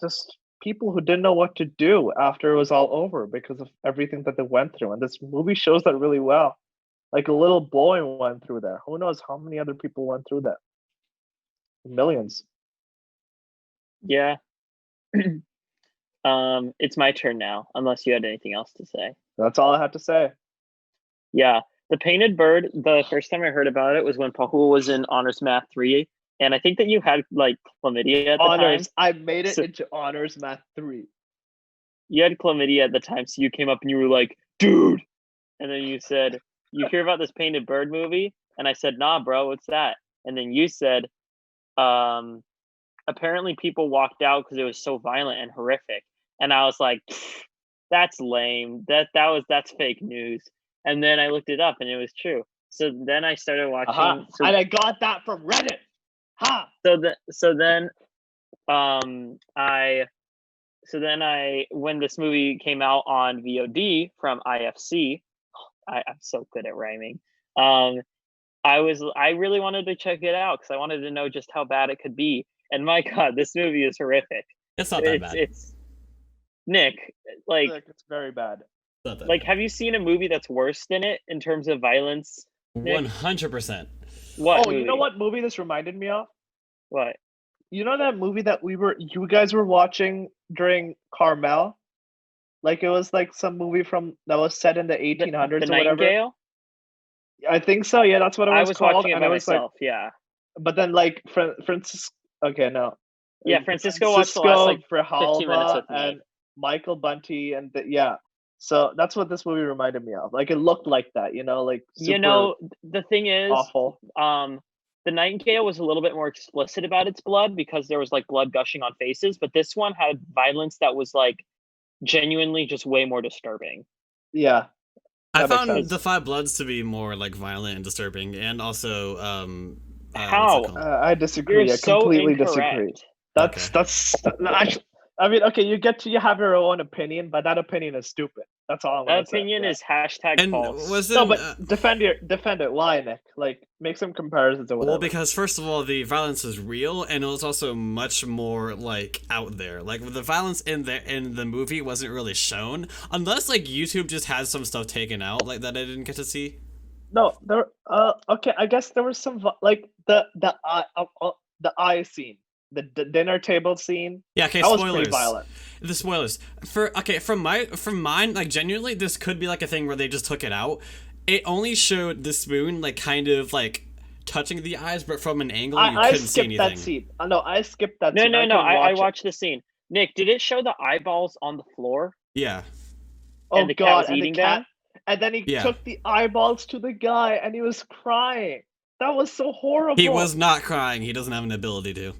just people who didn't know what to do after it was all over because of everything that they went through. And this movie shows that really well. Like a little boy went through that. Who knows how many other people went through that? Millions. Yeah. It's my turn now, unless you had anything else to say. That's all I have to say. Yeah, the painted bird. The first time I heard about it was when Pahul was in Honors Math 3, and I think that you had like chlamydia at the Honors. time. I made it So- into Honors Math 3. You had chlamydia at the time, so you came up and you were like, "Dude," and then you said, "You hear about this painted bird movie?" And I said, "Nah, bro, what's that?" And then you said, "Apparently people walked out because it was so violent and horrific." And I was like, "That's lame. That's fake news." And then I looked it up, and it was true. So then I started watching. Uh-huh. And I got that from Reddit. Ha! So then I when this movie came out on VOD from IFC, I'm so good at rhyming. I really wanted to check it out because I wanted to know just how bad it could be. And my God, this movie is horrific. It's not that bad. It's Nick, like It's very bad. Not that like bad. have you seen a movie that's worse than it in terms of violence? Nick? 100%. What? Oh, you know movie? what movie this reminded me of? What? You know that movie that you guys were watching during Carmel? Like it was like some movie that was set in the 1800s The or whatever. Nightingale? I think so. Yeah, that's what it was, I was called. watching it And by it was like, myself. Yeah. but then like Francis. Okay, no. Yeah, Francisco watched the last like 15 minutes Frihalva with me. and Michael Bunty yeah. So that's what this movie reminded me of. Like it looked like that, like super The thing is, awful. the Nightingale was a little bit more explicit about its blood because there was like blood gushing on faces, but this one had violence that was like genuinely just way more disturbing. Yeah. I That makes found sense. the Five Bloods to be more like violent and disturbing, and also How? what's it called? I disagree. You're I so completely incorrect. disagree. Actually, I mean, okay, you have your own opinion, but that opinion is stupid. That's all I'm That gonna say. opinion Yeah. is hashtag And false. was No, it but defend it. Why, Nick? Like, make some comparisons or whatever. well, because first of all, the violence is real, and it was also much more like out there. Like the violence in the movie wasn't really shown, unless like YouTube just had some stuff taken out, like that I didn't get to see. No, there. Okay, I guess there was some like the eye scene, the dinner table scene. Yeah, okay, That was spoilers. pretty violent. The spoilers. From mine, like genuinely, this could be like a thing where they just took it out. It only showed the spoon like kind of like touching the eyes, but from an angle you I couldn't see skipped anything. that scene. No, I skipped that No, scene. no, no. couldn't I watch it. watched the scene. Nick, did it show the eyeballs on the floor? Yeah. Oh and the cat God! was And eating the cat, them? and then he Yeah. took the eyeballs to the guy, and he was crying. That was so horrible. He was not crying. He doesn't have an ability to.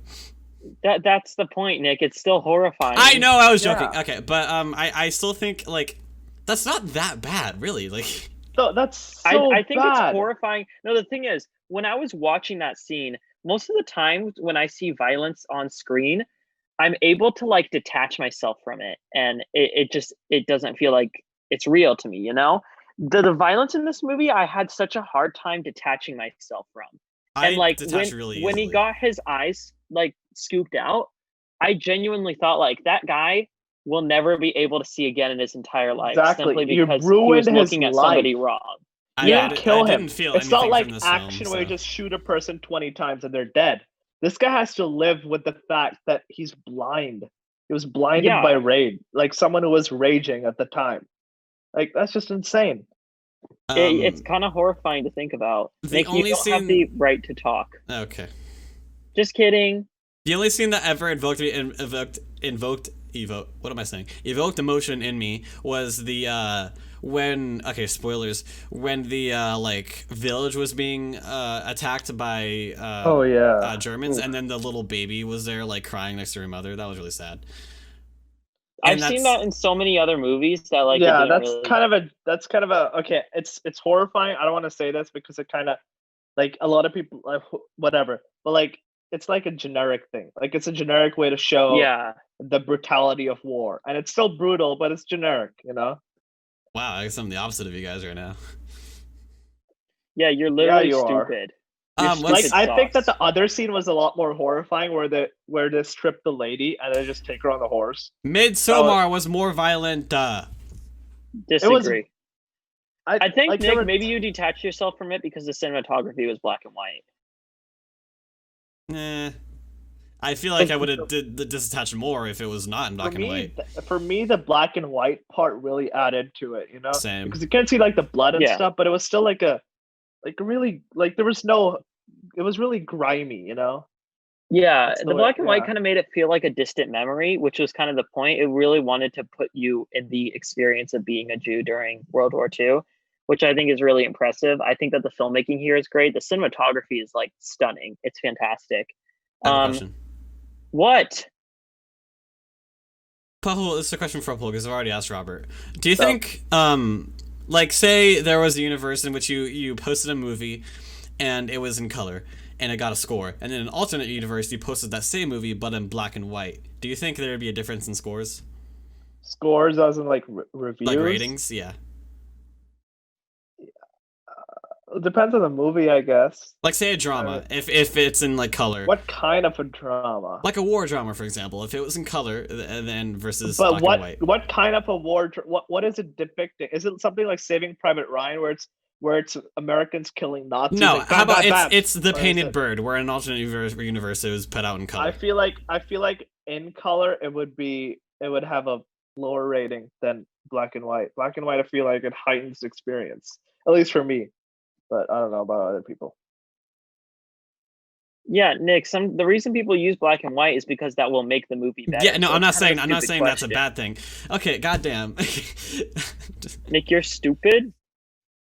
That's the point, Nick. It's still horrifying. I know, I was joking. Yeah. Okay, but I still think like that's not that bad, really. Like No, that's so I think bad. it's horrifying. No, the thing is, when I was watching that scene, most of the time when I see violence on screen, I'm able to like detach myself from it, and it doesn't feel like it's real to me. The violence in this movie, I had such a hard time detaching myself from. And I like detach really when he easily. got his eyes like scooped out, I genuinely thought like that guy will never be able to see again in his entire life. Exactly. Simply You because he ruined was his looking at somebody life. wrong. I You Yeah. didn't kill I him. didn't feel It's not anything like from this action film, where you so. just shoot a person 20 times and they're dead. This guy has to live with the fact that he's blind. He was blinded Yeah. by rage, like someone who was raging at the time. Like that's just insane. It's kind of horrifying to think about. The Nick, you only don't have the scene- right to talk. Okay. Just kidding. The only scene that ever evoked emotion in me was the when spoilers, when the like village was being attacked by Germans, and then the little baby was there like crying next to her mother. That was really sad. I've seen that in so many other movies that like yeah, it didn't really... that's kind of a okay. It's horrifying. I don't want to say this because it kind of like a lot of people whatever, but like it's like a generic thing. Like it's a generic way to show the brutality of war, and it's still brutal, but it's generic. Wow, I guess I'm the opposite of you guys right now. Yeah, you're literally you are. stupid. Like I think that the other scene was a lot more horrifying, where they strip the lady and they just take her on the horse. Midsommar was more violent. Disagree. I think like, Nick, maybe you detached yourself from it because the cinematography was black and white. Nah. I feel like I would have did the disattach more if it was not in black and white. For me, the black and white part really added to it, Same. because you can't see like the blood and Yeah. stuff, but it was still like a really like there was no. It was really grimy, Yeah, That's the the way- black and white yeah. kind of made it feel like a distant memory, which was kind of the point. It really wanted to put you in the experience of being a Jew during World War II, which I think is really impressive. I think that the filmmaking here is great. The cinematography is like stunning. It's fantastic. I have a question. What? Pahul, this is a question for Pahul because I've already asked Robert. Do you think, like, say there was a universe in which you posted a movie and it was in color and it got a score, and in an alternate universe you posted that same movie but in black and white? Do you think there would be a difference in scores? Scores as in like reviews, Like ratings? Yeah. It depends on the movie, I guess. Like, say a drama, if it's in like color. What kind of a drama? Like a war drama, for example. If it was in color, and then versus But black and white. what kind of a war? What is it depicting? Is it something like Saving Private Ryan, where it's Americans killing Nazis? No, like, how about bam, bam? it's The Or is Painted it- Bird, where in an alternate universe it was put out in color. I feel like in color it would have a lower rating than black and white. Black and white, I feel like it heightens the experience, at least for me. But I don't know about other people. Yeah, Nick. The reason people use black and white is because that will make the movie better. Yeah, no, So I'm not it's kind saying of a stupid that's a question. bad thing. Okay, goddamn. Nick, you're stupid.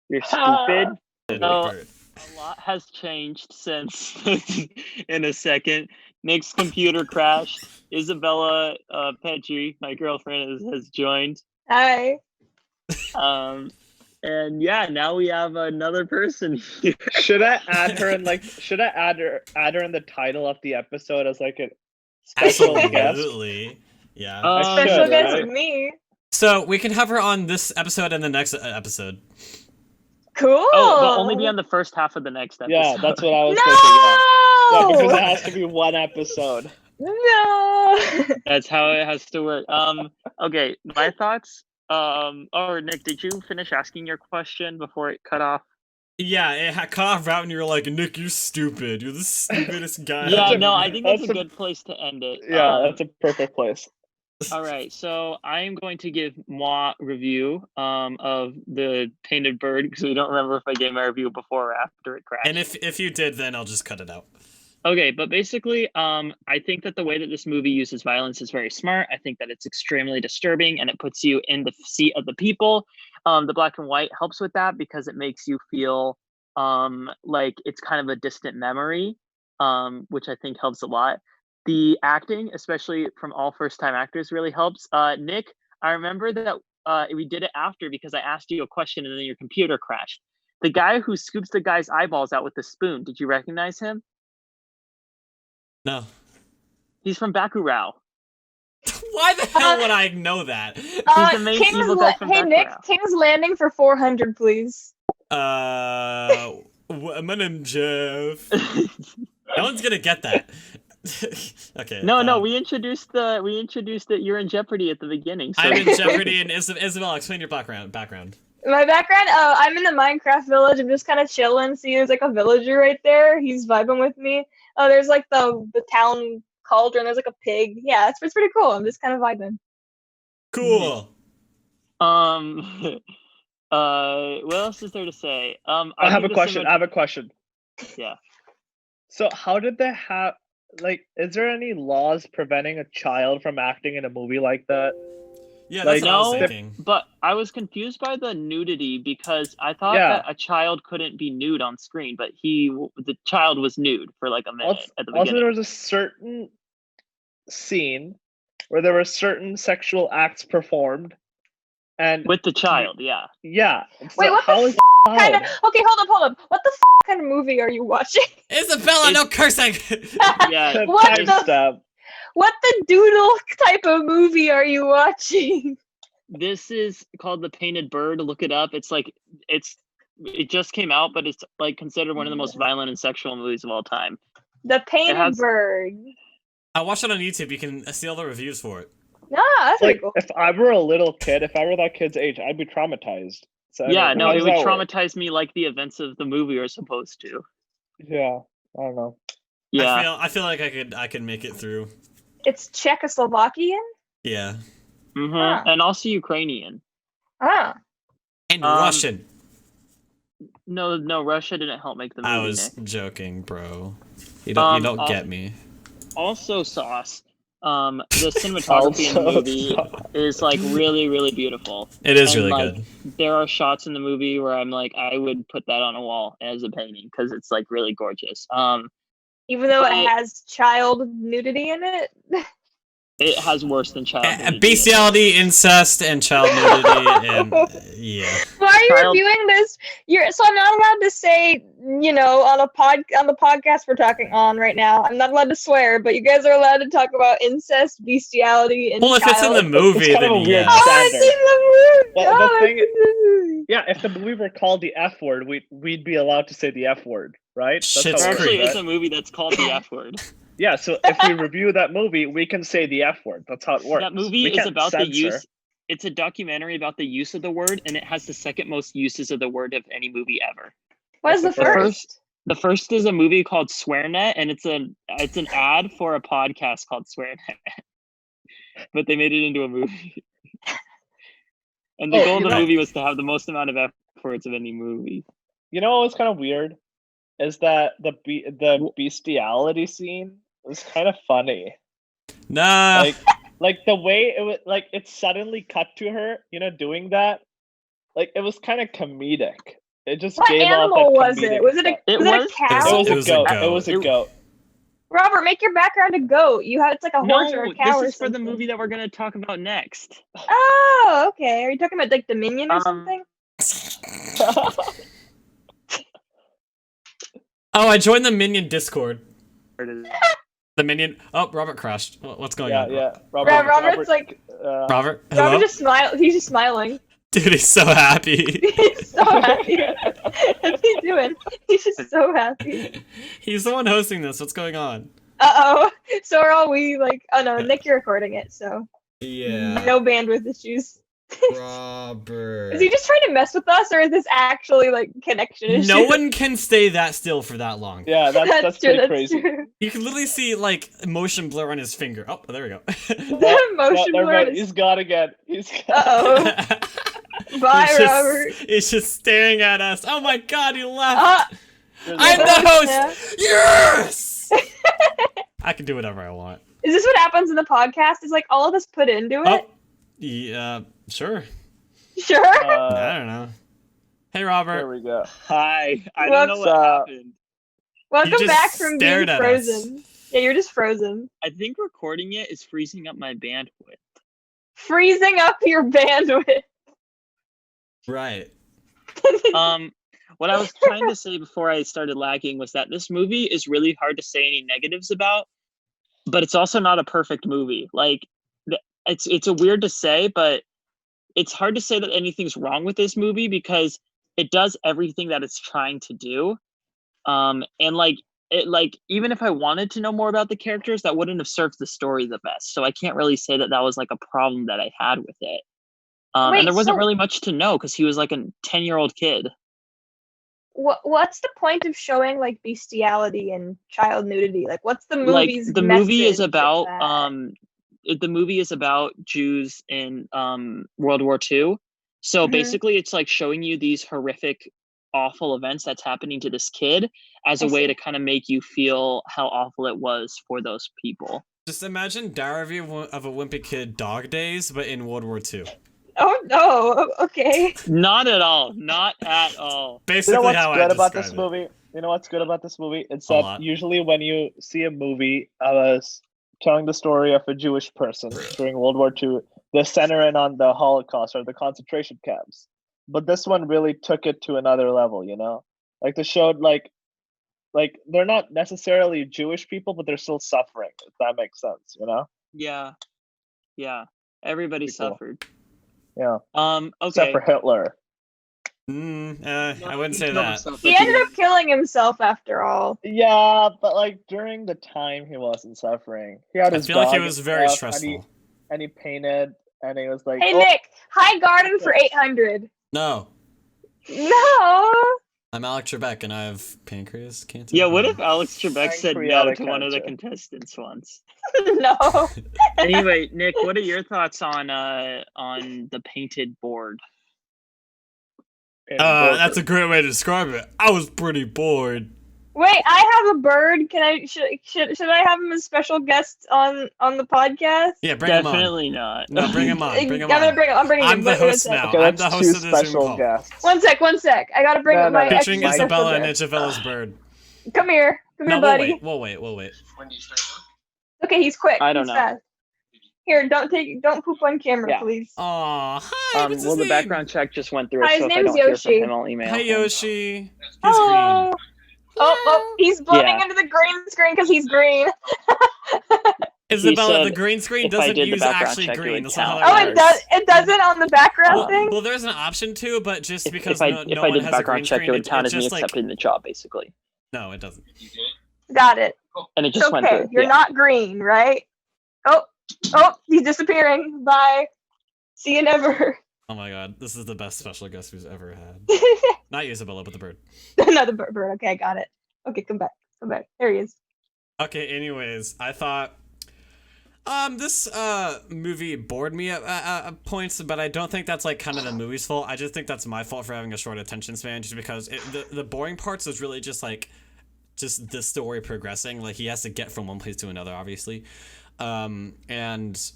You're stupid. Bird. A lot has changed since. In a second, Nick's computer crashed. Isabella Petri, my girlfriend, has joined. Hi. And yeah, now we have another person here. Should I add her in in the title of the episode as like a special guest? Absolutely. Yeah. Special should, guest right? with me. So we can have her on this episode and the next episode. Cool. Oh, but only be on the first half of the next episode. Yeah, that's what I was No. thinking. Yeah, because it has to be one episode. No. That's how it has to work. Okay, my thoughts. Or Nick, did you finish asking your question before it cut off? Yeah, it had cut off route and you were like, Nick, you're stupid. You're the stupidest guy. Yeah, ever." no, I think that's a That's good place to end it. Yeah, that's a perfect place. All right, so I am going to give moi review of the Painted Bird because we don't remember if I gave my review before or after it crashed. And if you did, then I'll just cut it out. Okay, but basically, I think that the way that this movie uses violence is very smart. I think that it's extremely disturbing and it puts you in the seat of the people. The black and white helps with that because it makes you feel like it's kind of a distant memory, which I think helps a lot. The acting, especially from all first-time actors, really helps. Nick, I remember that we did it after because I asked you a question and then your computer crashed. The guy who scoops the guy's eyeballs out with the spoon, did you recognize him? No. He's from Bakurao. Why the hell would I know that? He's the main King's evil guy from hey Nick, Bakurao. King's Landing for 400, please. My name's Jeff. No one's gonna get that. Okay. No, we introduced it. You're in Jeopardy at the beginning. So I'm in Jeopardy and Isabella, explain your background. My background, I'm in the Minecraft village. I'm just kind of chilling. See, there's like a villager right there. He's vibing with me. There's like the town cauldron. There's like a pig. Yeah, it's pretty cool. I'm just kind of vibing. Cool. What else is there to say? I have a question. Yeah. So how did they have is there any laws preventing a child from acting in a movie like that? Yeah, that's what I was no, thinking. But I was confused by the nudity because I thought that a child couldn't be nude on screen, but the child was nude for like a minute at the beginning. Also, there was a certain scene where there were certain sexual acts performed, and With the child, yeah. yeah. Wait, what how the is kind of? Okay, hold up. What the kind of movie are you watching? Isabella, no cursing. Yeah. What the- timestamp? What the doodle type of movie are you watching? This is called The Painted Bird. Look it up. It just came out, but it's like considered one of the most violent and sexual movies of all time. The Painted has- Bird. I watched it on YouTube. You can see all the reviews for it. Ah, that's pretty Like, cool. if I were a little kid, if I were that kid's age, I'd be traumatized. So, I Yeah, mean, no, how it does would that work? traumatize me like the events of the movie are supposed to. Yeah, I don't know. Yeah. I feel like I could make it through. It's Czechoslovakian. Yeah. Huh. And also Ukrainian. Ah. And Russian. No, Russia didn't help make the movie. I was Nick. joking, bro. You don't get me. Also, Sauce. The cinematography in the movie is like really, really beautiful. It is And, really like, good. There are shots in the movie where I'm like, I would put that on a wall as a painting because it's like really gorgeous. Even though But- it has child nudity in it. It has worse than child nudity. Bestiality, incest, and child nudity, and yeah. Why are you Child- reviewing this? So I'm not allowed to say, on the podcast we're talking on right now. I'm not allowed to swear, but you guys are allowed to talk about incest, bestiality, and Well, if it's in the child. movie, It's kind of then a weird yeah. Oh, it's in the movie. Well, the Oh, thing- it's in the movie. Yeah, if the movie were called the F word, we'd be allowed to say the F word, right? Shit's how it There works, actually right? is a movie that's called The F Word. Yeah, so if we review that movie, we can say the F word. That's how it works. That movie We is can't about the censor. use. It's a documentary about the use of the word, and it has the second most uses of the word of any movie ever. What is the The first- first? The first is a movie called SwearNet, and it's an ad for a podcast called SwearNet. But they made it into a movie. And the Oh, goal of you the know- movie was to have the most amount of F words of any movie. You know what was kind of weird? Is that the bestiality scene was kind of funny. Nah. Like the way it was, like it suddenly cut to her, doing that. Like it was kind of comedic. It just What gave off animal that was it? comedic Was it a effect. It was it was- a cow? It was a goat. goat. It was a goat. Robert, make your background a goat. It's like a horse or a cow or this is for the something. movie that we're going to talk about next. Oh, okay. Are you talking about like Dominion or something? Oh, I joined the Minion Discord. There it is. The Minion. Oh, Robert crashed. What's going on? Yeah. Robert's like Robert, hello? Robert just smile. He's just smiling. Dude, he's so happy. He's so happy. What's he doing? He's just so happy. He's the one hosting this. What's going on? Oh. So are all we like? Oh no, Nick, you're recording it, so Yeah. no bandwidth issues. Robert. Is he just trying to mess with us, or is this actually like connection issues? No one can stay that still for that long. Yeah, that's true. pretty That's crazy. true. You can literally see like motion blur on his finger. Oh, there we go. The motion Never blur mind, is- he's gone again. He's gone. Uh-oh. Bye, he's just, Robert. He's just staring at us. Oh my god, he left. There's I'm no- the host. Yeah. Yes. I can do whatever I want. Is this what happens in the podcast? Is like all of us put into it? Oh, yeah, sure. Sure. I don't know. Hey, there Robert. we go. Hi. I don't know Whoops. what happened. Welcome just back from being stared at us. frozen. Yeah, you're just frozen. I think recording it is freezing up my bandwidth. Freezing up your bandwidth. Right. What I was trying to say before I started lagging was that this movie is really hard to say any negatives about, but it's also not a perfect movie. Like, it's a weird to say, but it's hard to say that anything's wrong with this movie because it does everything that it's trying to do. And even if I wanted to know more about the characters, that wouldn't have served the story the best. So I can't really say that was like a problem that I had with it. Wait, and there wasn't so- really much to know because he was like a 10-year-old kid. What's the point of showing like bestiality and child nudity? Like, what's the Like movie's the movie is message with about that? the movie is about Jews in World War II. So Mhm. basically it's like showing you these horrific, awful events that's happening to this kid as a I way see. to kind of make you feel how awful it was for those people. Just imagine Diary of a Wimpy Kid Dog Days, but in World War II. Oh no. Okay. Not at all. Not at all. Basically, You know what's how I good about describe this it. movie? You know what's good about this movie? It's A that lot. usually when you see a movie telling the story of a Jewish person during World War II, they center in on the Holocaust or the concentration camps. But this one really took it to another level, Like they showed like they're not necessarily Jewish people, but they're still suffering, if that makes sense, Yeah. Yeah. Everybody Pretty cool. suffered. Yeah. Okay. Except for Hitler. I wouldn't say that. He ended up killing himself after all. Yeah, but like during the time he wasn't suffering. He had I his feel like dog it was and very stuff, stressful. and he painted and he was like, Hey "Oh, Nick, high garden for 800. No, No. I'm Alex Trebek, and I have pancreas cancer. Yeah, what if Alex Trebek said no Pancreatic to one of the cancer. contestants once? No. Anyway, Nick, what are your thoughts on the painted board? That's a great way to describe it. I was pretty bored. Wait, I have a bird. Can I should I have him as special guest on the podcast? Yeah, bring him on. Definitely not. No, bring him on. Bring him I'm on. bringing I'm him. the Wait, one host sec. now. Okay, I'm that's the two host of this Zoom special call. guests. One sec. I gotta bring No, my no. Pitching extra Isabella and special Isabella's bird. guest. Come here, No, buddy. we'll wait. Okay, he's quick. I don't He's know. fast. Here, don't poop on camera, Yeah. please. Aw, hi. What's his Well, the name? background check just went through, Hi, his so if I name's don't hear from Yoshi. him, I'll email Hi, him. Yoshi. He's Oh. green. Oh, he's blending Yeah. into the green screen because he's green. Isabella, said the green screen if I doesn't did the use background actually check, it green. would That's not how count. that Oh, works. it doesn't on the background thing. Well, there's an option to, but just because If I no did one the has a green background check, screen, it would count as me just like accepting the job, basically. no, it doesn't. Got it. And it It's just went okay. through. You're yeah. not green, right? Oh, he's disappearing. Bye. See you never. Oh my god, this is the best special guest we've ever had. Not you, Isabella, but the bird. Another bird. Okay, I got it. Okay, come back. There he is. Okay, anyways, I thought this movie bored me at points, but I don't think that's like kind of the movie's fault. I just think that's my fault for having a short attention span, just because the boring parts is really just like just the story progressing. Like he has to get from one place to another, obviously, and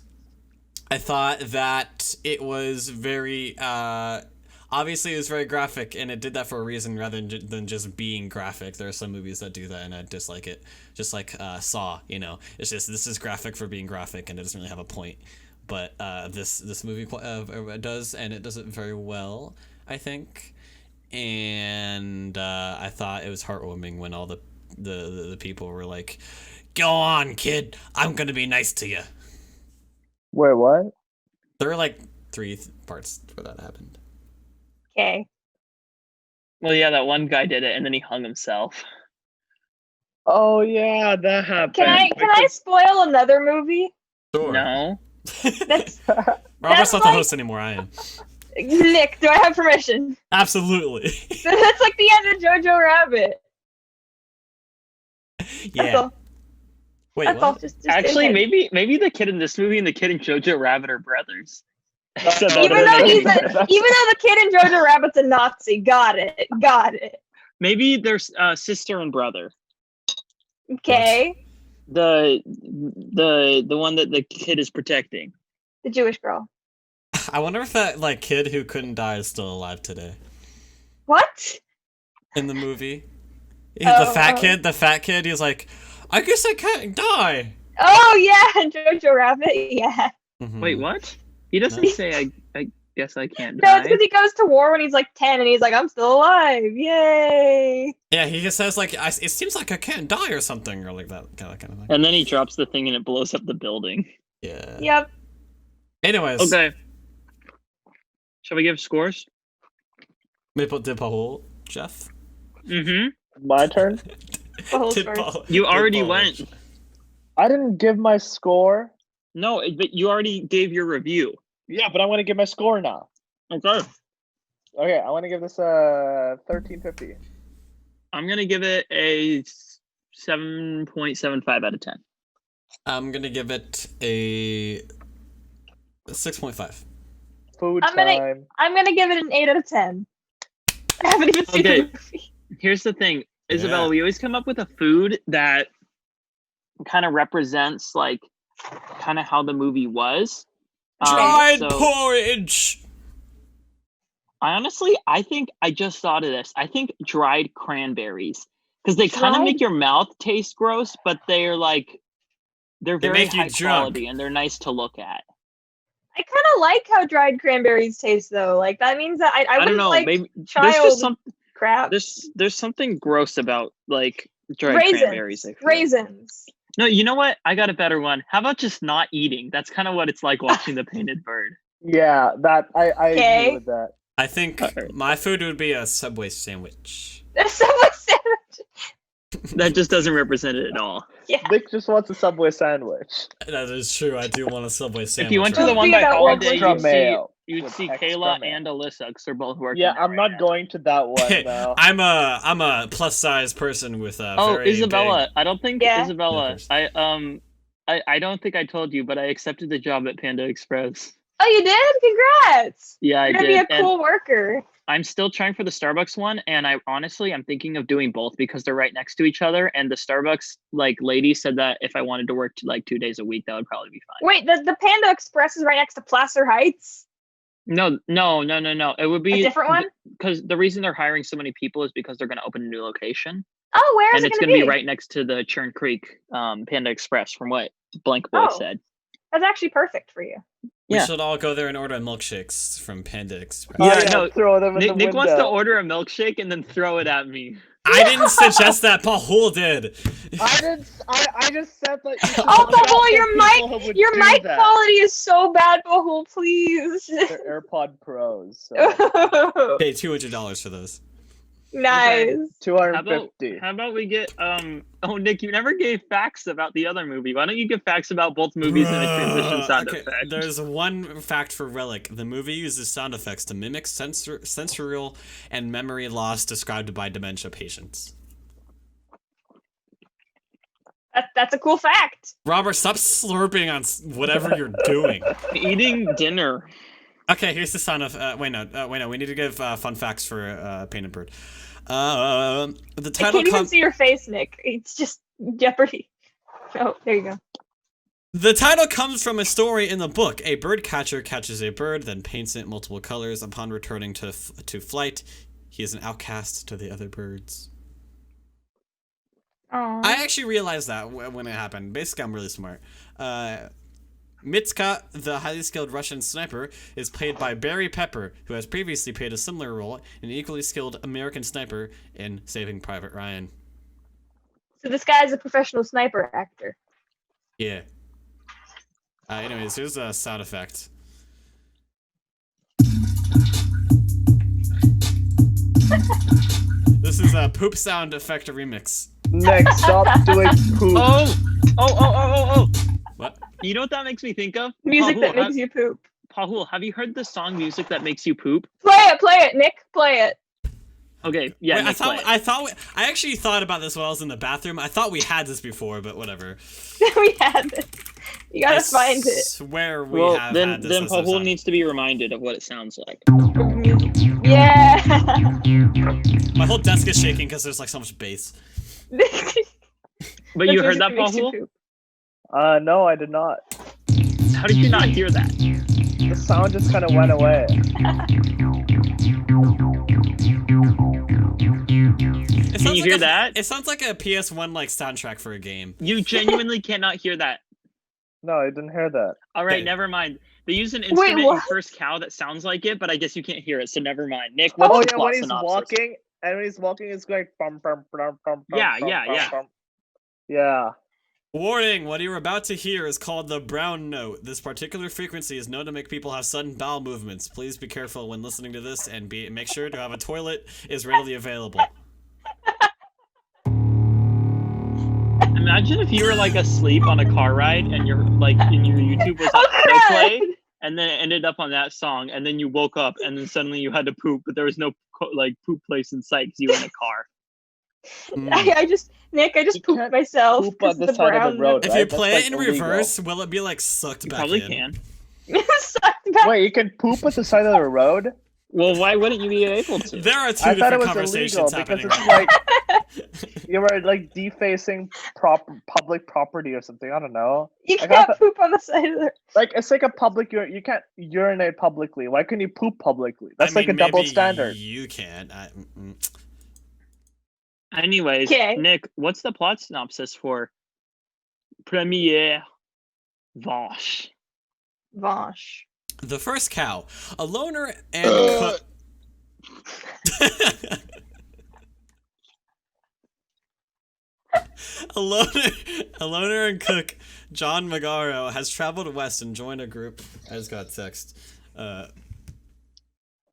I thought that it was very obviously it was very graphic, and it did that for a reason rather than just being graphic. There are some movies that do that, and I dislike it. Just like Saw, you know, it's just this is graphic for being graphic, and it doesn't really have a point. But this movie does, and it does it very well, I think. And I thought it was heartwarming when all the people were like, "Go on, kid, I'm gonna be nice to you." Wait, what? There were like three parts where that happened. Okay. Well, yeah, that one guy did it, and then he hung himself. Oh yeah, that happened. Can I spoil another movie? Sure. No. That's Robert's That's not the like- host anymore. I am. Nick. Do I have permission? Absolutely. That's like the end of Jojo Rabbit. That's Yeah. all. Wait, That's all. what? Just Actually, go ahead. maybe the kid in this movie and the kid in Jojo Rabbit are brothers. Even Even though the kid in Jojo Rabbit's a Nazi. Got it. Maybe there's sister and brother. Okay. The one that the kid is protecting. The Jewish girl. I wonder if that like kid who couldn't die is still alive today What? in the movie. Oh, The fat kid. He's like, I guess I can't die. Oh yeah, Jojo Rabbit. Yeah. Mhm. Wait, what? He doesn't No. say I guess I can't No, die. it's because he goes to war when he's like 10, and he's like, I'm still alive. Yay. Yeah, he just says like, it seems like I can't die or something, or like that kind of thing. And then he drops the thing and it blows up the building. Yeah. Yep. Anyways. Okay. Shall we give scores? Maple did Paul, Jeff. Mm-hmm. My turn. Paul Did first. Paul- You did already Paul. went. I didn't give my score. No, but you already gave your review. Yeah, but I want to give my score now. Okay. Okay, I want to give this a 1350. I'm gonna give it a 7.75 out of 10. I'm gonna give it a 6.5. Food I'm gonna- time. I'm gonna give it an 8 out of 10. I haven't even seen Okay. the movie. Here's the thing, Isabella. Yeah. We always come up with a food that kind of represents like kind of how the movie was. Dried so porridge. I think I just thought of this. I think dried cranberries because they kind of Dried- make your mouth taste gross, but they're They very make you high drunk. quality and they're nice to look at. I kind of like how dried cranberries taste, though. Like that means that I I don't wouldn't know. like Maybe there's child just some crap. there's something gross about like dried cranberries. I feel. Raisins. No, you know what? I got a better one. How about just not eating? That's kind of what it's like watching the painted bird. Yeah, that I Okay. agree with that. I think Alright. my food would be a Subway sandwich. There's so much sandwich. That just doesn't represent it at all. Yeah. Nick just wants a Subway sandwich. That is true. I do want a Subway sandwich. If you went to right the now. one Being by that Holiday, extra you'd see, mayo. You'd with see Hex Kayla Kermit. and Alyssa because they're both working. Yeah, there I'm right not now. going to that one though. I'm a plus size person with a Oh, very Isabella, big I don't think Yeah. Isabella. nippers. I don't think I told you, but I accepted the job at Panda Express. Oh, you did? Congrats! Yeah, I You're gonna did. be a cool worker. I'm still trying for the Starbucks one, and I'm thinking of doing both because they're right next to each other. And the Starbucks lady said that if I wanted to work 2 days a week, that would probably be fine. Wait, the Panda Express is right next to Placer Heights? No. It would be A different one? Because the reason they're hiring so many people is because they're going to open a new location, Oh, where is and it it's gonna going to be? be right next to the Churn Creek Panda Express, from what Blank Boy Oh. said. That's actually perfect for you. We Yeah. should all go there and order milkshakes from Panda Express. Oh, Yeah, no, throw them in the Nick wants to window. order a milkshake and then throw it at me. I didn't suggest that. Paul did. I didn't. I just said that. You should Oh, look out Bahul, for your people who would your do mic that. quality is so bad, Bahul, please. They're AirPod Pros. So. Pay $200 for those. Nice. 250. How about we get oh, Nick, you never gave facts about the other movie. Why don't you give facts about both movies and a transition sound Okay, effect? there's one fact for Relic. The movie uses sound effects to mimic sensorial and memory loss described by dementia patients. That's a cool fact. Robert, stop slurping on whatever you're doing. Eating dinner. Okay, here's the sound of. Wait, no. We need to give fun facts for Painted Bird. The I title can't even comes. see your face, Nick. It's just Jeopardy. Oh, there you go. The title comes from a story in the book. A bird catcher catches a bird, then paints it multiple colors. Upon returning to flight, he is an outcast to the other birds. Aww. I actually realized that when it happened. Basically, I'm really smart. Mitska, the highly skilled Russian sniper, is played by Barry Pepper, who has previously played a similar role in an equally skilled American sniper in Saving Private Ryan. So this guy's a professional sniper actor. Yeah. Anyways, here's a sound effect. This is a poop sound effect remix. Nick, stop doing poop. Oh. What? You know what that makes me think of? Music that Pahul, makes you poop. Pahul, have you heard the song Music That Makes You Poop? Play it, Nick. Play it. Okay, yeah, Wait, Nick, play it. I actually thought about this while I was in the bathroom. I thought we had this before, but whatever. We had this. You gotta find it. Swear we Well, have then had this. as a Pahul sound. needs to be reminded of what it sounds like. Yeah. My whole desk is shaking because there's like so much bass. But you heard that, Pahul? No, I did not. How did you not hear that? The sound just kind of went away. Can you hear that? It sounds like a PS1 like soundtrack for a game. You genuinely cannot hear that. No, I didn't hear that. All right, Okay. never mind. They use an instrument in what? First Cow that sounds like it, but I guess you can't hear it, so never mind. Nick, Oh, what's the yeah, plot when he's synopsis? walking, and when he's walking, it's going bum, bum, bum, bum, Yeah, bum, yeah, bum, yeah. bum. Yeah. Warning, what you're about to hear is called the brown note. This particular frequency is known to make people have sudden bowel movements. Please be careful when listening to this and make sure to have a toilet is readily available. Imagine if you were like asleep on a car ride and your YouTube was on crud! autoplay, and then it ended up on that song, and then you woke up and then suddenly you had to poop, but there was no poop place in sight because you were in a car. I just You pooped can't myself. poop on 'cause the the side of brown the road. If right? you That's, play like, it in illegal. reverse, will it be like sucked You back probably in? can. Sucked back. Wait, you can poop at the side of the road? Well, why wouldn't you be able to? There are two I thought it different was illegal conversations because happening it's right like you were like defacing public property or something. I don't know. You Like, can't poop on the side of the. Like it's like a public. You can't urinate publicly. Why can you poop publicly? now. That's like a double maybe standard. You can't. Anyways, Okay. Nick, what's the plot synopsis for Première Vache? Vache. The first cow. A loner and cook. A loner and cook, John Magaro, has traveled west and joined a group. I just got a text. I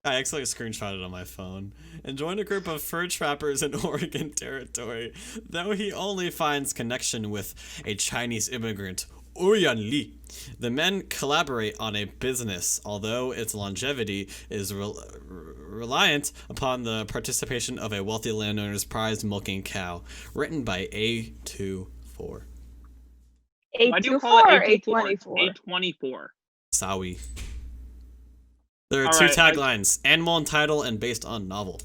actually screenshotted on my phone. And joined a group of fur trappers in Oregon Territory, though he only finds connection with a Chinese immigrant, Uryan Lee. The men collaborate on a business, although its longevity is reliant upon the participation of a wealthy landowner's prized milking cow. Written by A24. Why do you 824 call or it 824? 824. Sawi. There are All two right, taglines: animal and title, and based on novel.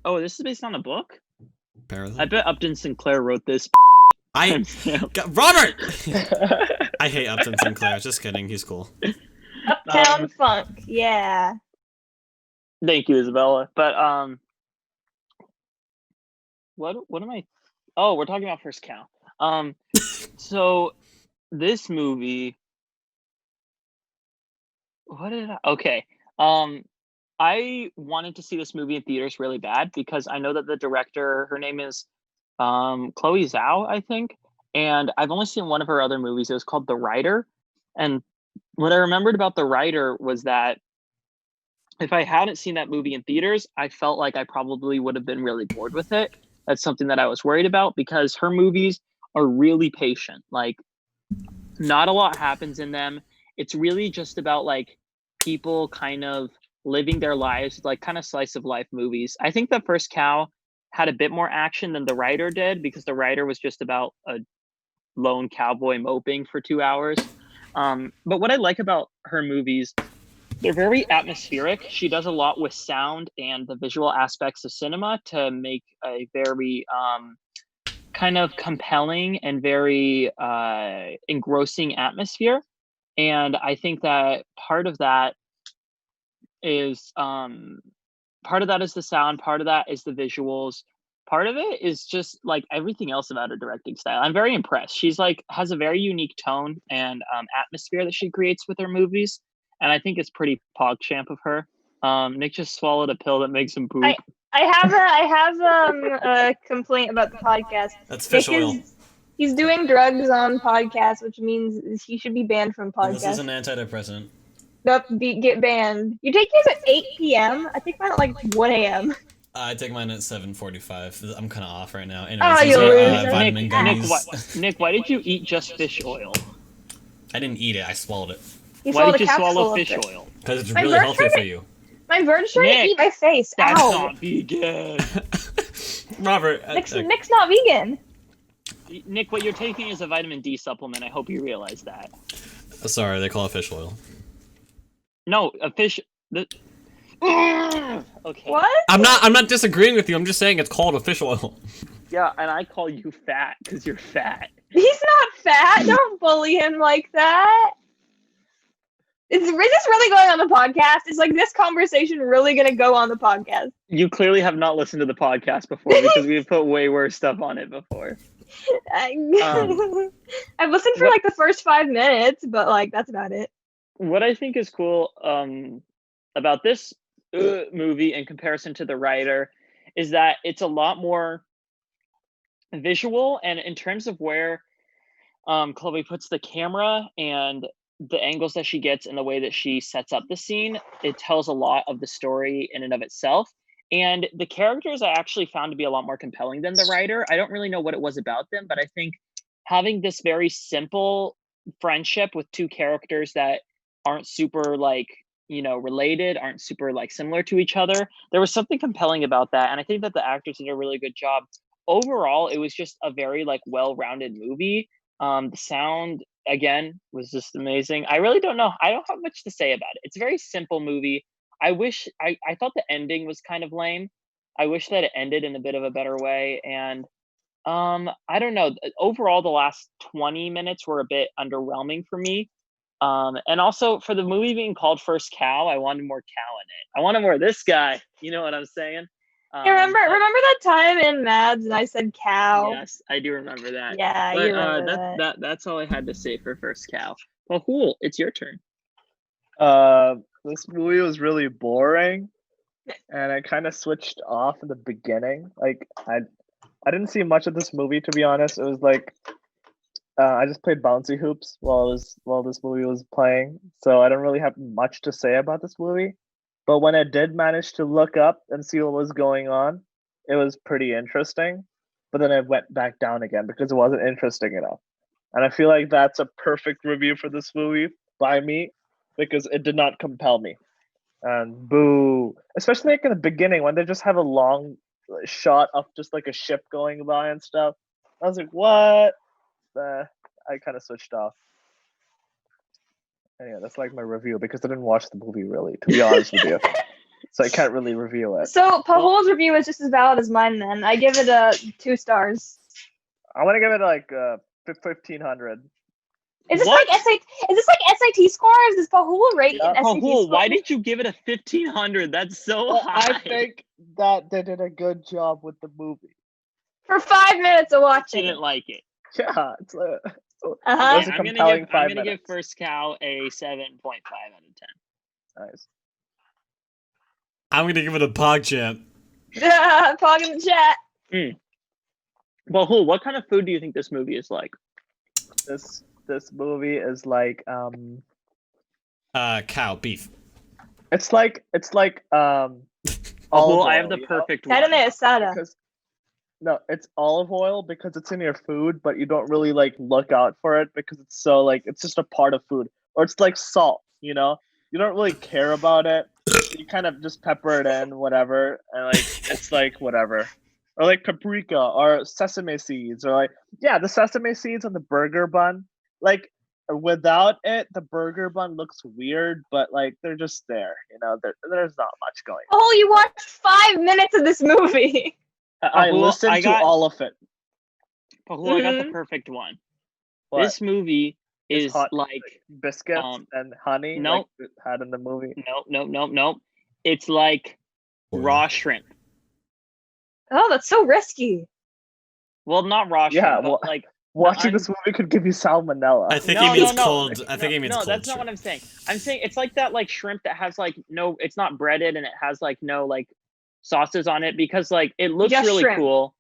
Oh, this is based on a book? Apparently. I bet Upton Sinclair wrote this. Robert! I hate Upton Sinclair. Just kidding. He's cool. Uptown Funk, yeah. Thank you, Isabella. But what am I? Oh, we're talking about First Cow. So this movie. What did I? Okay. I wanted to see this movie in theaters really bad because I know that the director, her name is Chloe Zhao, I think, and I've only seen one of her other movies. It was called The Writer, and what I remembered about The Writer was that if I hadn't seen that movie in theaters, I felt like I probably would have been really bored with it. That's something that I was worried about because her movies are really patient. Like, not a lot happens in them. It's really just about like people kind of living their lives, like kind of slice of life movies. I think The First Cow had a bit more action than The Writer did because The Writer was just about a lone cowboy moping for 2 hours. But what I like about her movies, they're very atmospheric. She does a lot with sound and the visual aspects of cinema to make a very kind of compelling and very engrossing atmosphere. And I think that part of that is the sound, part of that is the visuals, part of it is just like everything else about her directing style. I'm very impressed. She's like has a very unique tone and atmosphere that she creates with her movies, and I think it's pretty PogChamp of her. Nick just swallowed a pill that makes him poop. I have a complaint about the podcast. That's fish oil. He's doing drugs on podcasts, which means he should be banned from podcasts. This is an antidepressant. Nope, get banned. You take yours at 8 p.m. I take mine at like 1 a.m. I take mine at 7:45. I'm kind of off right now. Oh, Anyways, you're rude. vitamin gummies. Nick, why did you eat just fish oil? I didn't eat it. I swallowed it. Why did you swallow fish oil? Because it's really healthy for you. My bird's trying to eat my face. That's Ow. not vegan. Robert. Nick's not vegan. Nick, what you're taking is a vitamin D supplement. I hope you realize that. Sorry, they call it fish oil. No, a fish. Okay. What? I'm not disagreeing with you. I'm just saying it's called a fish oil. Yeah, and I call you fat because you're fat. He's not fat. Don't bully him like that. Is this really going on the podcast? Is like this conversation really going to go on the podcast? You clearly have not listened to the podcast before because we've put way worse stuff on it before. I've listened for like the first 5 minutes, but like that's about it. What I think is cool about this movie in comparison to The Writer is that it's a lot more visual, and in terms of where Chloe puts the camera and the angles that she gets and the way that she sets up the scene, it tells a lot of the story in and of itself. And the characters I actually found to be a lot more compelling than The Writer. I don't really know what it was about them, but I think having this very simple friendship with two characters that aren't super like, related, aren't super like similar to each other, there was something compelling about that. And I think that the actors did a really good job. Overall, it was just a very like well-rounded movie. The sound again was just amazing. I really don't know. I don't have much to say about it. It's a very simple movie. I thought the ending was kind of lame. I wish that it ended in a bit of a better way. And I don't know. Overall, the last 20 minutes were a bit underwhelming for me. And also for the movie being called First Cow, I wanted more cow in it. I wanted more of this guy. You know what I'm saying? Remember that time in Mads and I said cow? Yes, I do remember that. Yeah, but, you remember that. That's all I had to say for First Cow. Well, cool. It's your turn. This movie was really boring, and I kind of switched off in the beginning. Like I didn't see much of this movie, to be honest. It was like I just played bouncy hoops while this movie was playing, so I don't really have much to say about this movie. But when I did manage to look up and see what was going on, it was pretty interesting. But then I went back down again because it wasn't interesting enough. And I feel like that's a perfect review for this movie by me because it did not compel me. And boo, especially like in the beginning when they just have a long shot of just like a ship going by and stuff. I was like, what? I kind of switched off. Anyway, that's like my review because I didn't watch the movie really, to be honest with you. So I can't really review it. So Pahul's review is just as valid as mine. Then I give it 2 stars. I want to give it like 1500. Is this What? like SAT? Is this like SAT scores? Is Pahul rating Yeah. SAT Pahul, scores? why did you give it a 1500? That's so Well, high. I think that they did a good job with the movie. For 5 minutes of watching? Didn't like it. Yeah, it's a, it Uh-huh. was a I'm compelling gonna 5 give minutes. First Cow a 7.5 out of 10. Nice. I'm gonna give it a PogChamp. Pog in the chat. Pahul, what kind of food do you think this movie is like? This movie is like Cow, beef. it's like Pahul, olive I have oil, the you know? perfect one. Carne asada. Because no, it's olive oil because it's in your food, but you don't really like look out for it because it's so like it's just a part of food. Or it's like salt, you know? You don't really care about it. You kind of just pepper it in, whatever, and like it's like whatever. Or like paprika or sesame seeds or like yeah, the sesame seeds on the burger bun. Like without it, the burger bun looks weird, but like they're just there, you know. There's not much going on. Oh, you watched 5 minutes of this movie. I Pahul, listened I to got- all of it. Pahul, I got the Mhm. perfect one. What? This movie It's is hot like biscuits and honey, nope. like it had in the movie. nope. It's like raw shrimp. Oh, that's so risky. Well, not raw shrimp, Yeah, but well, like Watching this movie could give you salmonella. I think No, he means no, no. cold. I think he means no, cold. that's not what I'm saying. I'm saying it's like that like shrimp that has like no, it's not breaded and it has like no like sauces on it because like it looks Just really shrimp. cool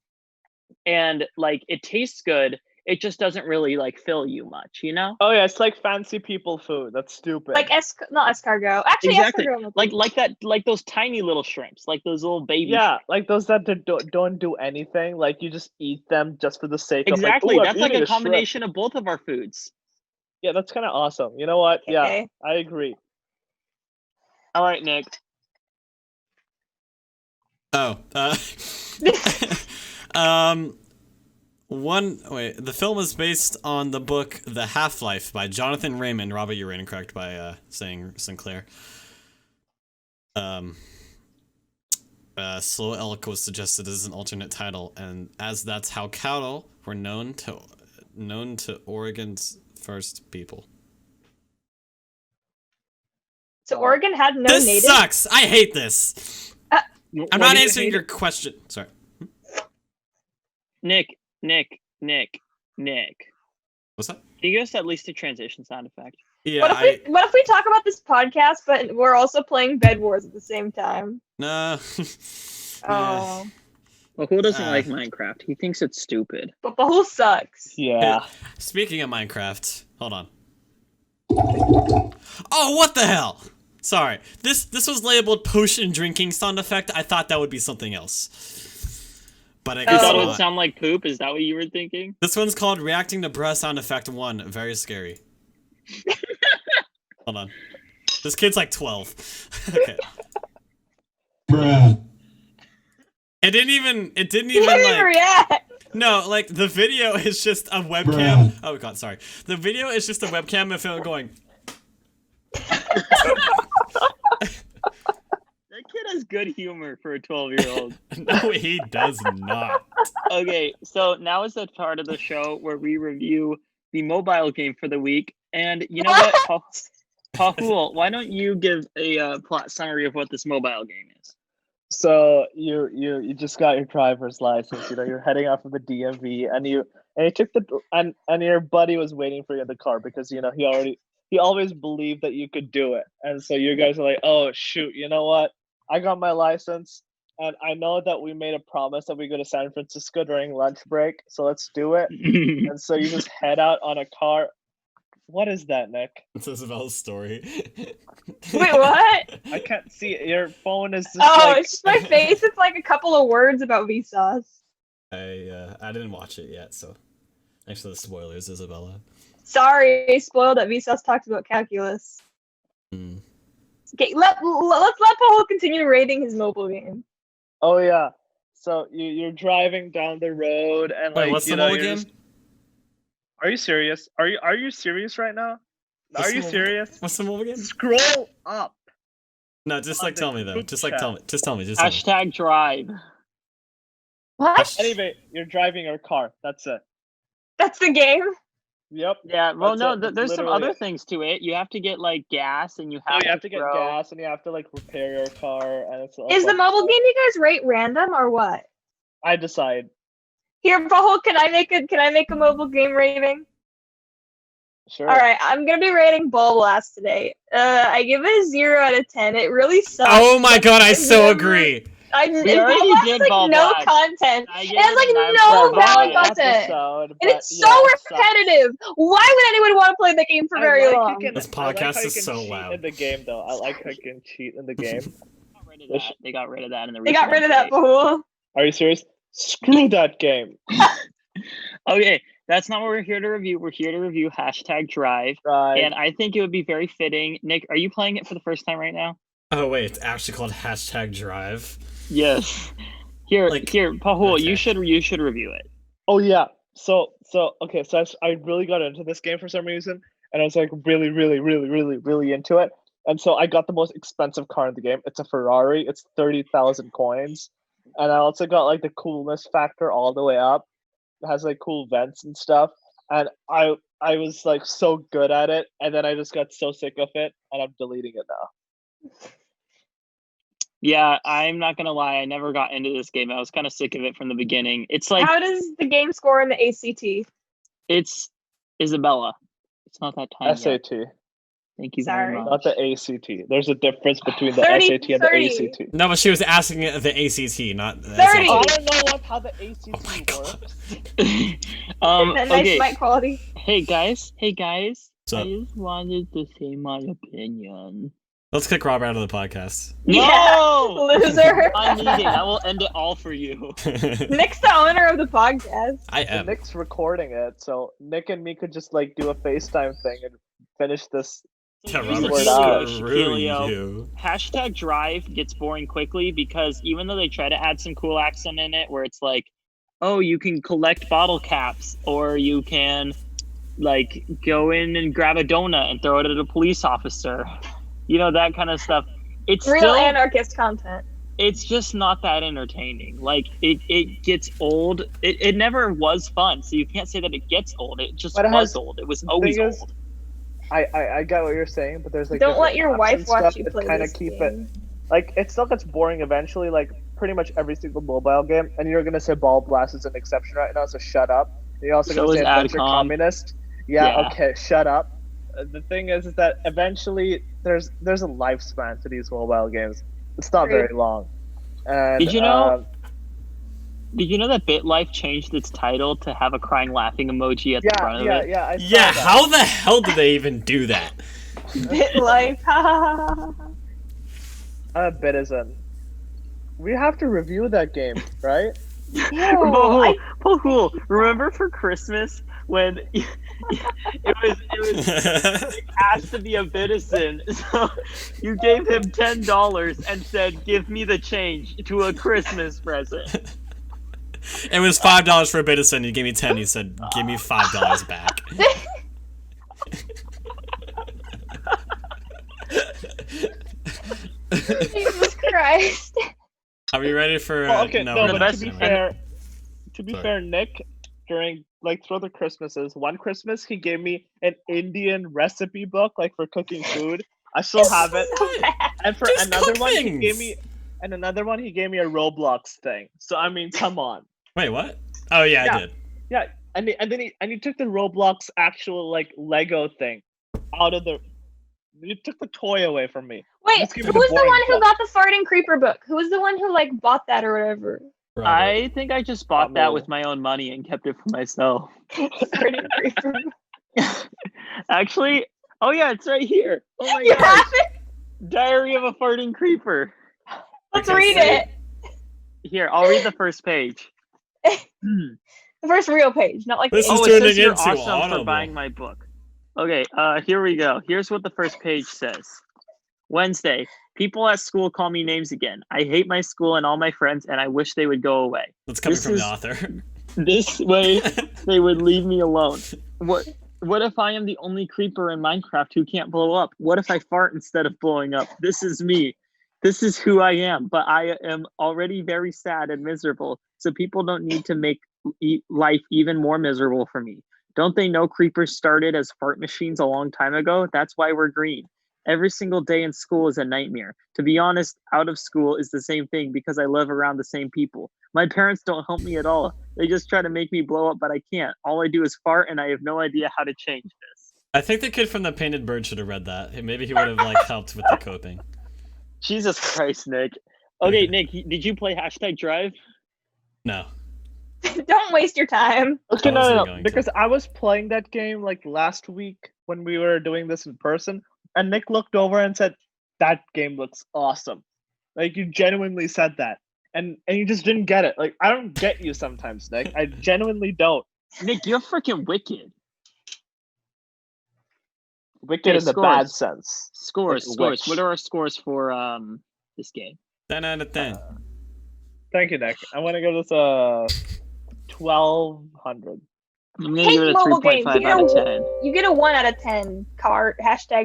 and like it tastes good. It just doesn't really like fill you much, you know? Oh yeah, it's like fancy people food. That's stupid. Like not escargot. Actually, Exactly. escargot. Like those tiny little shrimps, like those little baby. yeah, like those that don't do anything. Like you just eat them just for the sake Exactly. of like, That's like a combination of both of our foods. Yeah, that's kind of awesome. You know what? Yeah, Okay. I agree. All right, Nick. Oh, the film is based on the book The Half-Life by Jonathan Raymond. Robert, you were incorrect by saying Sinclair. Slow Elk was suggested as an alternate title, and as that's how cattle were known to Oregon's first people. So Oregon had no This natives. sucks. I hate this. I'm What not do you answering hate? your question. Sorry. Nick. What's that? Can you give us at least a transition sound effect? Yeah, What if we talk about this podcast, but we're also playing Bed Wars at the same time? no. Oh, Well, who doesn't Uh, like Minecraft? He thinks it's stupid. but Bahul sucks. Yeah. Speaking of Minecraft, hold on. Oh, what the hell? Sorry. This was labeled potion drinking sound effect. I thought that would be something else. But I You guess thought it not. would sound like poop? Is that what you were thinking? This one's called reacting to bruh sound effect 1. Very scary. Hold on. This kid's like 12. Okay. Bruh. It didn't even He didn't even like react. no, like the video is just a webcam. Bruh. Oh god, sorry. The video is just a webcam of him going. That kid has good humor for a 12-year-old. No, he does not. Okay, so now is the part of the show where we review the mobile game for the week. And you know what? Pahul, why don't you give a plot summary of what this mobile game is? So you just got your driver's license. You know, you're heading out from the DMV, and you took and your buddy was waiting for you in the car because you know he always believed that you could do it, and so you guys are like, oh shoot, you know what? I got my license, and I know that we made a promise that we go to San Francisco during lunch break, so let's do it. And so you just head out on a car. What is that, Nick? It's Isabella's story. Wait, what? I can't see it. Your phone is just Oh, like... it's just my face. It's like a couple of words about Vsauce. I didn't watch it yet, so Thanks for the spoilers, Isabella. Sorry, spoiled that Vsauce talked about calculus. Hmm. Okay, let's let Paul continue rating his mobile game. Oh yeah. So you're driving down the road and Wait, like what's you the know mobile you're game? just. Are you serious? Are you serious right now? What's Are the you mobile game? serious? What's the mobile game? Scroll up. No, just On like the tell me though. group Just like chat. tell me. Just tell me. Just tell me. Hashtag drive. What? Anyway, you're driving your car. That's it. That's the game? Yep. Yeah, well, That's no, it. That's there's some literally other it. things to it. You have to get like gas, and you Oh, have you have to get throw- gas and you have to like repair your car and it's. Is the mobile game you guys rate random or what? I decide. Here, Pahul, can I make a mobile game rating? Sure. Alright, I'm gonna be rating Ball Blast today. I give it a 0 out of 10. It really sucks. Oh my god, I I've so never- agree. We already Ball Blast did has, Ball like no Blast. content. I It gave has it like a 9 no for valid Ball. content. Episode, And but it's so yeah, it sucks. repetitive. Why would anyone want to play the game for very long? This I like podcast how you is can so cheat loud. in the game, though. I like how you can cheat in the game. They got rid of that in the. They got rid of that, recent Pahul. Are you serious? Screw that game. update. Okay, that's not what we're here to review. We're here to review hashtag drive, Right. and I think it would be very fitting. Nick, are you playing it for the first time right now? Oh wait, it's actually called hashtag drive. Yes. Here, Pahul, okay. you should review it. Oh yeah. So okay. So I really got into this game for some reason, and I was like really into it. And so I got the most expensive car in the game. It's a Ferrari. It's 30,000 coins, and I also got like the coolness factor all the way up. It has like cool vents and stuff. And I was like so good at it, and then I just got so sick of it, and I'm deleting it now. Yeah, I'm not gonna lie. I never got into this game. I was kind of sick of it from the beginning. It's like How does the game score in the ACT? it's Isabella. It's not that time yet. SAT, Thank you Sorry. very much. not the ACT. There's a difference between the 30, SAT and 30. the ACT. No, but she was asking the ACT, not the 30. SAT. I don't know how the ACT Oh my God. works. Nice Okay. mic quality. Hey guys. What's up? I just wanted to say my opinion. Let's kick Robert out of the podcast. No! Loser. I'm leaving. I will end it all for you. Nick's the owner of the podcast. I And am. Nick's recording it, so Nick and me could just like do a FaceTime thing and finish this. Yeah, Here's the Robert, Robert, deal, screw Shaquilio. you. Hashtag drive gets boring quickly because even though they try to add some cool accent in it where it's like, oh, you can collect bottle caps or you can like go in and grab a donut and throw it at a police officer, you know, that kind of stuff. It's Real still anarchist content. it's just not that entertaining. Like it gets old. It never was fun, so you can't say that it gets old. It just But it was has- old. It was the always thing is- old. I get what you're saying, but there's like Don't let different your maps wife and watch stuff you that play kinda this keep game. it like it still gets boring eventually. Like pretty much every single mobile game, and you're gonna say Ball Blast is an exception right now, so shut up. And you're also So gonna is say Adventure Adcom. Communist. Yeah, Yeah. okay, shut up. The thing is that eventually there's a lifespan to these mobile games. It's not Agreed. very long. And, Did you know- Did you know that BitLife changed its title to have a crying laughing emoji at the front of it? Yeah. I saw Yeah, that. how the hell did they even do that? Bit life. Bit isn't. We have to review that game, right? Pahul, Pahul, remember for Christmas when it was asked to be a citizen, so you gave him $10 and said, "Give me the change to a Christmas present." It was $5 for a Bitison. You gave me 10. He said, "Give me $5 back." Jesus Christ. Are we ready for? Well, okay, no, no, we're but not. best- to be Never mind. fair, Sorry. Nick, during like through the Christmases, one Christmas he gave me an Indian recipe book, like for cooking food. I still have it. And for Just another cook one, he things. gave me, and another one he gave me a Roblox thing. So I mean, come on. Wait, what? Oh yeah, Yeah. I did. Yeah, and then he took the Roblox actual like Lego thing out of the. You took the toy away from me. Wait, Just give who me the was the boring one who book. got the farting creeper book? Who was the one who like bought that or whatever? Robert. I think I just bought that me. with my own money and kept it for myself. Farting creeper. Actually, oh yeah, it's right here. Oh my You god, have it? Diary of a Farting Creeper. Let's Okay, read so- it. Here, I'll read the first page. The first real page, not like This the is Oh, turning it says you're into awesome for Audible. buying my book. Okay, here we go. Here's what the first page says. Wednesday, people at school call me names again. I hate my school and all my friends, and I wish they would go away. That's coming This from the is- author. This way, they would leave me alone. What if I am the only creeper in Minecraft who can't blow up? What if I fart instead of blowing up? This is me. This is who I am, but I am already very sad and miserable, so people don't need to make life even more miserable for me. Don't they know creepers started as fart machines a long time ago? That's why we're green. Every single day in school is a nightmare. To be honest, out of school is the same thing because I live around the same people. My parents don't help me at all. They just try to make me blow up, but I can't. All I do is fart, and I have no idea how to change this. I think the kid from the painted bird should have read that. Maybe he would have like helped with the coping. Jesus Christ, Nick. Okay, Nick, did you play #Drive? No. Don't waste your time. Okay, I wasn't no, going to. because I was playing that game like last week when we were doing this in person, and Nick looked over and said, "That game looks awesome." Like you genuinely said that, and you just didn't get it. Like I don't get you sometimes, Nick. I genuinely don't. Nick, you're freaking wicked. Wicked Okay, in the scores. bad sense. Scores. Like a witch. What are our scores for this game? 10 out of 10. Thank you, Nick. I want to give this 1,200. I'm gonna Hate give it a mobile 3.5 games. out of 10. You get a 1 out of 10. Cart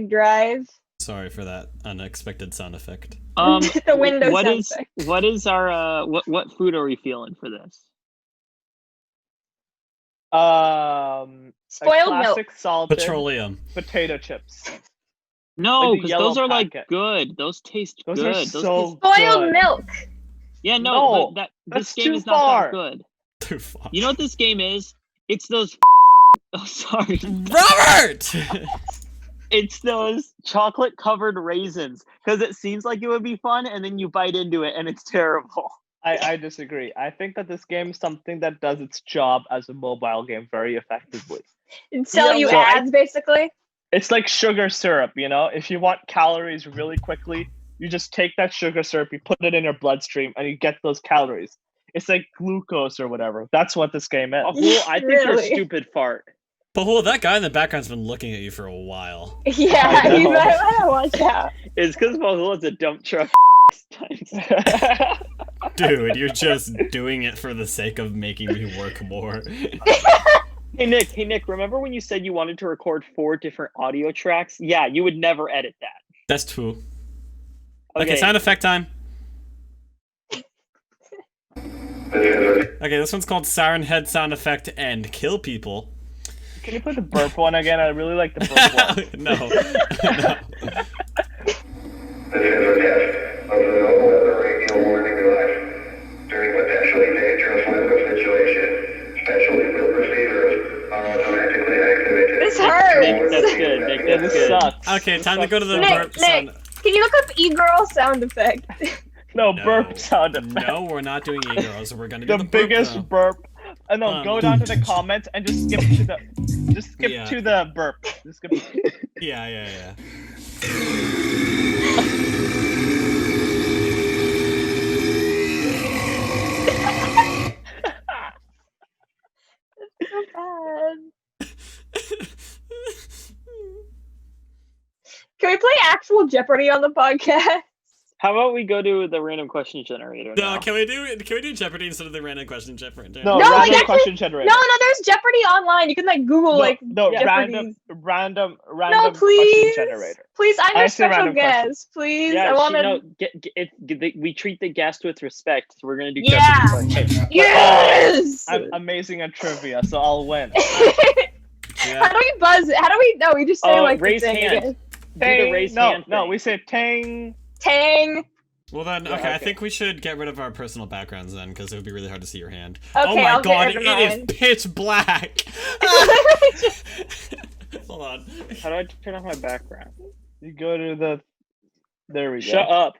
#drive. Sorry for that unexpected sound effect. The Windows what sound is effect. what is our what food are we feeling for this? A Spoiled milk. classic salted Petroleum. potato chips. No, Like the because yellow those are like packet. good. Those taste Those good. are Those so taste... Spoiled good. milk. Yeah, no, No, but that's this game too is not far. that good. Too far. You know what this game is? It's those oh sorry. Robert! It's those chocolate covered raisins. Because it seems like it would be fun and then you bite into it and it's terrible. I disagree. I think that this game is something that does its job as a mobile game very effectively. And sell Yeah, you so ads, basically. It's like sugar syrup, you know? If you want calories really quickly, you just take that sugar syrup, you put it in your bloodstream, and you get those calories. It's like glucose or whatever. That's what this game is. I think you're Really? stupid fart. But hold, that guy in the background's been looking at you for a while. Yeah, I you know. better watch out. It's because Mahul's a dump truck. Dude, you're just doing it for the sake of making me work more. Hey Nick, remember when you said you wanted to record 4 different audio tracks? Yeah, you would never edit that. That's true. Okay, sound effect time. Okay, this one's called Siren Head Sound Effect and Kill People. Can you play the burp one again? I really like the burp one. No. During potentially dangerous weather situation, special equipped receivers are automatically activated. This hurts. Nick, that's good. Nick, Yeah, that's this good. sucks. Okay, This time to go to the sucks. burp sound. Can you look up e-girl sound effect? No, No. burp sound effect. No, we're not doing e-girls. We're gonna do The the burp biggest now. burp. No, go down to the comments and just skip to the Yeah. to the burp. Just skip. Yeah. So bad. Can we play actual Jeopardy on the podcast? How about we go to the random question generator No, now? can we do Jeopardy instead of the random question Jeopardy? No, No, like, random actually- question generator. No, there's Jeopardy online. You can like Google like no, Jeopardy. random No, question please, generator. please, I'm I your say special random question. guest. Please, Yeah, I want to. we treat the guest with respect. So we're gonna do Yeah. Jeopardy first. Yes. I'm amazing at trivia, so I'll win. How do we buzz it? How do we? No, we just say like the raise thing hand. again. Do the raise hand No, thing. we say tang. Tang. Well then, Yeah, okay, I okay. think we should get rid of our personal backgrounds then, because it would be really hard to see your hand. Okay, oh my I'll get god, rid of it is mine. pitch black! Hold on. How do I turn off my background? You go to the. There we go. Shut up.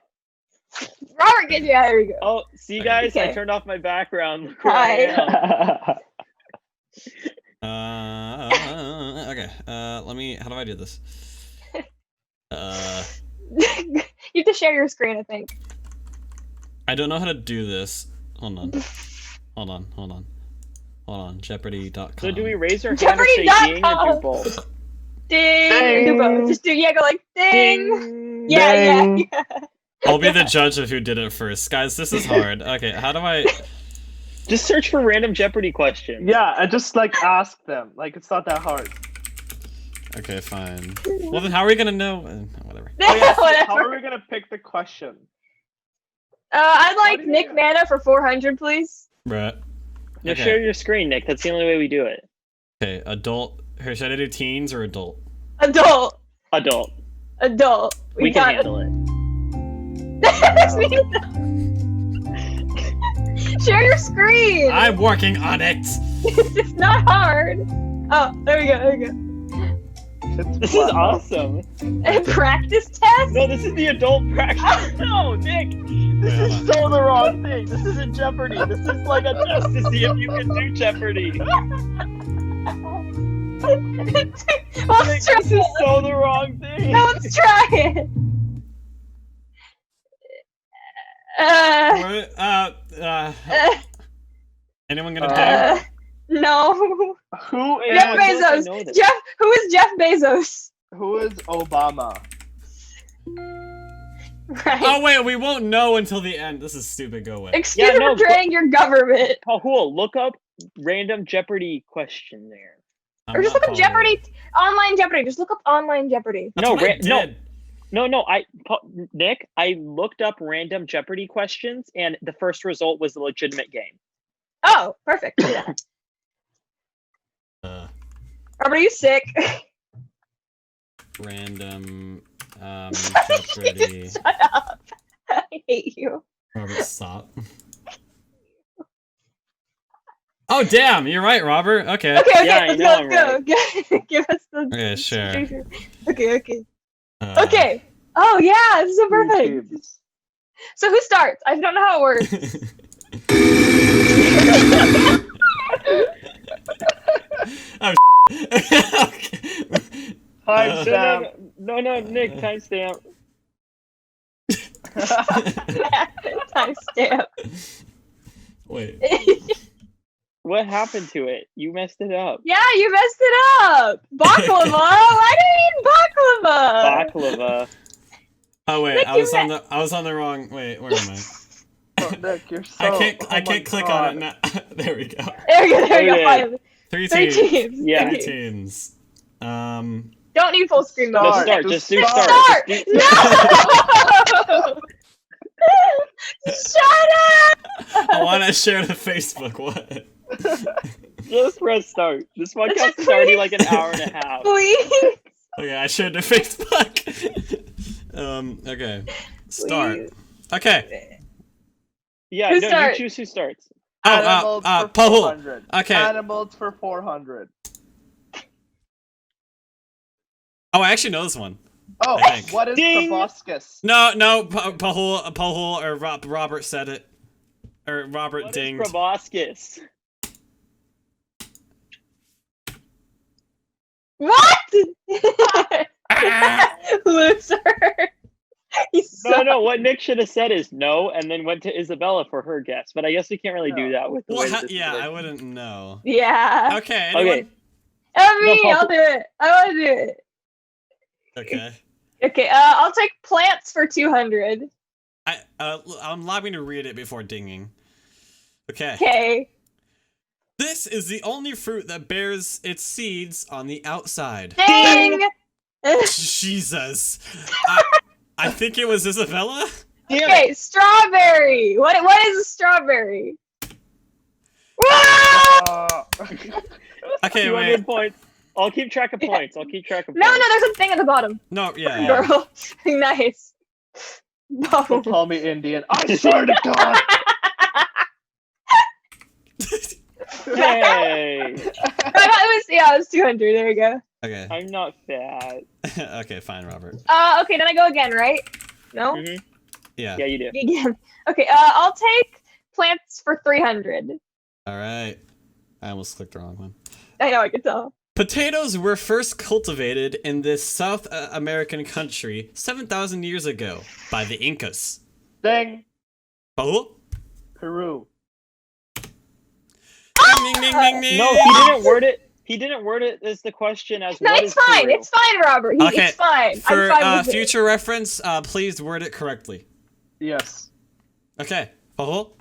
Robert, get you out. Here we go. Oh, see guys, I Okay. turned off my background. Look where I Hi. am. Okay, let me, how do I do this? You have to share your screen, I think. I don't know how to do this. Hold on. Hold on, Jeopardy.com. So do we raise our hand or say ding or do both? Ding. Ding. Do both. Just do go like ding. Ding. Yeah, Ding. yeah. I'll be the judge of who did it first. Guys, this is hard. Okay, how do I... Just search for random Jeopardy questions. Yeah, I just like ask them. Like it's not that hard. Okay, fine. Well, then how are we gonna know? Whatever. Oh, yeah, so Whatever. how are we gonna pick the question? I'd like do you Nick do? Mana for 400, please. Bruh. Now Okay. share your screen, Nick. That's the only way we do it. Okay, adult. Here, should I do teens or adult? Adult. Adult. Adult. We can got handle it. Share your screen. I'm working on it! It's not hard. Oh, there we go. There we go. It's This is fun. awesome. A practice test. No, this is the adult practice. No, Nick. This Wait, is hold so the wrong thing. This isn't Jeopardy. This is like a test to see if you can do Jeopardy. Let's try This is it. so the wrong thing. Let's try it. What? Anyone gonna No. Who Wait, is Jeff I feel like I Bezos. know this. Who is Jeff Bezos? who is Obama? Right. Oh wait, we won't know until the end. This is stupid. Go away. Excuse Yeah, me no, for betraying your government. Pahul, look up random Jeopardy question there. I'm Or just not look up following. Jeopardy. Online Jeopardy. Just look up online Jeopardy. That's No, what I no. did. No, Nick, I looked up random Jeopardy questions, and the first result was a legitimate game. Oh, perfect. Do that. Robert, are you sick? Random Just Jeopardy. shut up. I hate you. Robert, stop. Oh damn, you're right, Robert. Okay. Okay, Yeah, I let's know I'm go. Give us the. Okay, sure. Okay. Uh, Okay. Oh yeah, this is so perfect. Teams. So who starts? I don't know how it works. Oh. Okay. Timestamp. No, Nick, timestamp. Timestamp. Wait. What happened to it? You messed it up. Yeah, you messed it up. Baklava. Why do you eat baklava? Baklava. Oh wait, Nick, I was you on the wrong. Wait, where am I? Oh, Nick, you're so. I can't oh my click God. on it now. There we go. There we go. There we go. Okay. Finally. Three Three teams. teams. Yeah. Three Three teams. teams. Don't need full screen No, mode. start. Just Just do start. start. Start. Just do- No. Shut up. I want to share to Facebook. What? Just press start. This Would you podcast is already please? like an hour and a half. Please. Okay, I shared to Facebook. Okay. Start. Please. Okay. Yeah, Who no, starts? you choose who starts. Animals for Pahul. 400. Okay. Animals for 400. Oh, I actually know this one. Oh, I think. what is Ding. proboscis? No, Pahul or Robert said it. Or Robert What is dinged. proboscis? What? Ah! Loser. You No, suck. no. What Nick should have said is no, and then went to Isabella for her guess. But I guess we can't really do that with the way Well, this is yeah, I working. wouldn't know. Yeah. Okay. Okay. Anyone? Me, No, I'll do it. I want to do it. Okay. Okay, I'll take plants for 200. I'm allowed me to read it before dinging. Okay. Okay. This is the only fruit that bears its seeds on the outside. Ding! Jesus. I think it was Isabella. Damn it. Okay, strawberry. What is a strawberry? Whoa! Okay, 200 wait. points. I'll keep track of points. I'll keep track of No, points. there's a thing at the bottom. No, yeah. Girl. Nice. Don't No. call me Indian. I swear to God. Hey, It was 200. There we go. Okay. I'm not fat. Okay, fine, Robert. Okay, then I go again, right? No? Mhm. Yeah. Yeah, you do. Again. Okay, I'll take plants for 300. All right. I almost clicked the wrong one. I know, I can tell. Potatoes were first cultivated in this South American country 7,000 years ago by the Incas. Ding. Oh, Peru. ding, ding, ding, ding, ding. No, he didn't word it. He didn't word it as the question as No, what it's is fine. Peru? It's fine, Robert. Okay, It's fine. For I'm fine with future reference, please word it correctly. Yes. Okay, Pahul,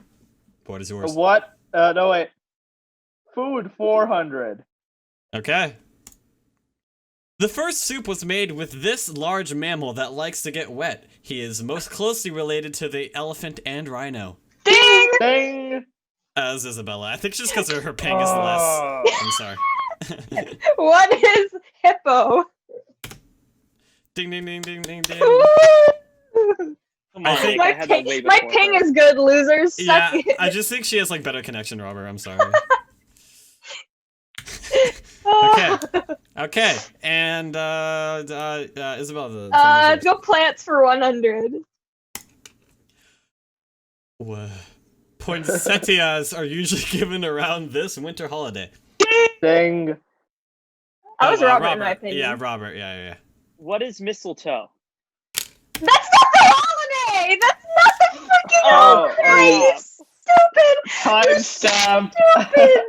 what is yours? What? No wait. Food 400. Okay. The first soup was made with this large mammal that likes to get wet. He is most closely related to the elephant and rhino. Ding! Ding. As Isabella. I think just because her ping is less. Oh. I'm sorry. What is hippo? Ding, ding, ding, ding, ding, ding. Come I on, think- Nick, I had that way My before ping her. is good, losers. Suck Yeah, it. I just think she has like better connection, Robert. I'm sorry. Oh. Okay, and Isabella. The Let's go plants for 100. Poinsettias are usually given around this winter holiday. Ding. I was Oh, Robert, in my opinion. Yeah, Robert. Yeah. What is mistletoe? That's not the holiday! That's not the freaking Oh, holiday! oh. You stupid! Timestamp. Stupid!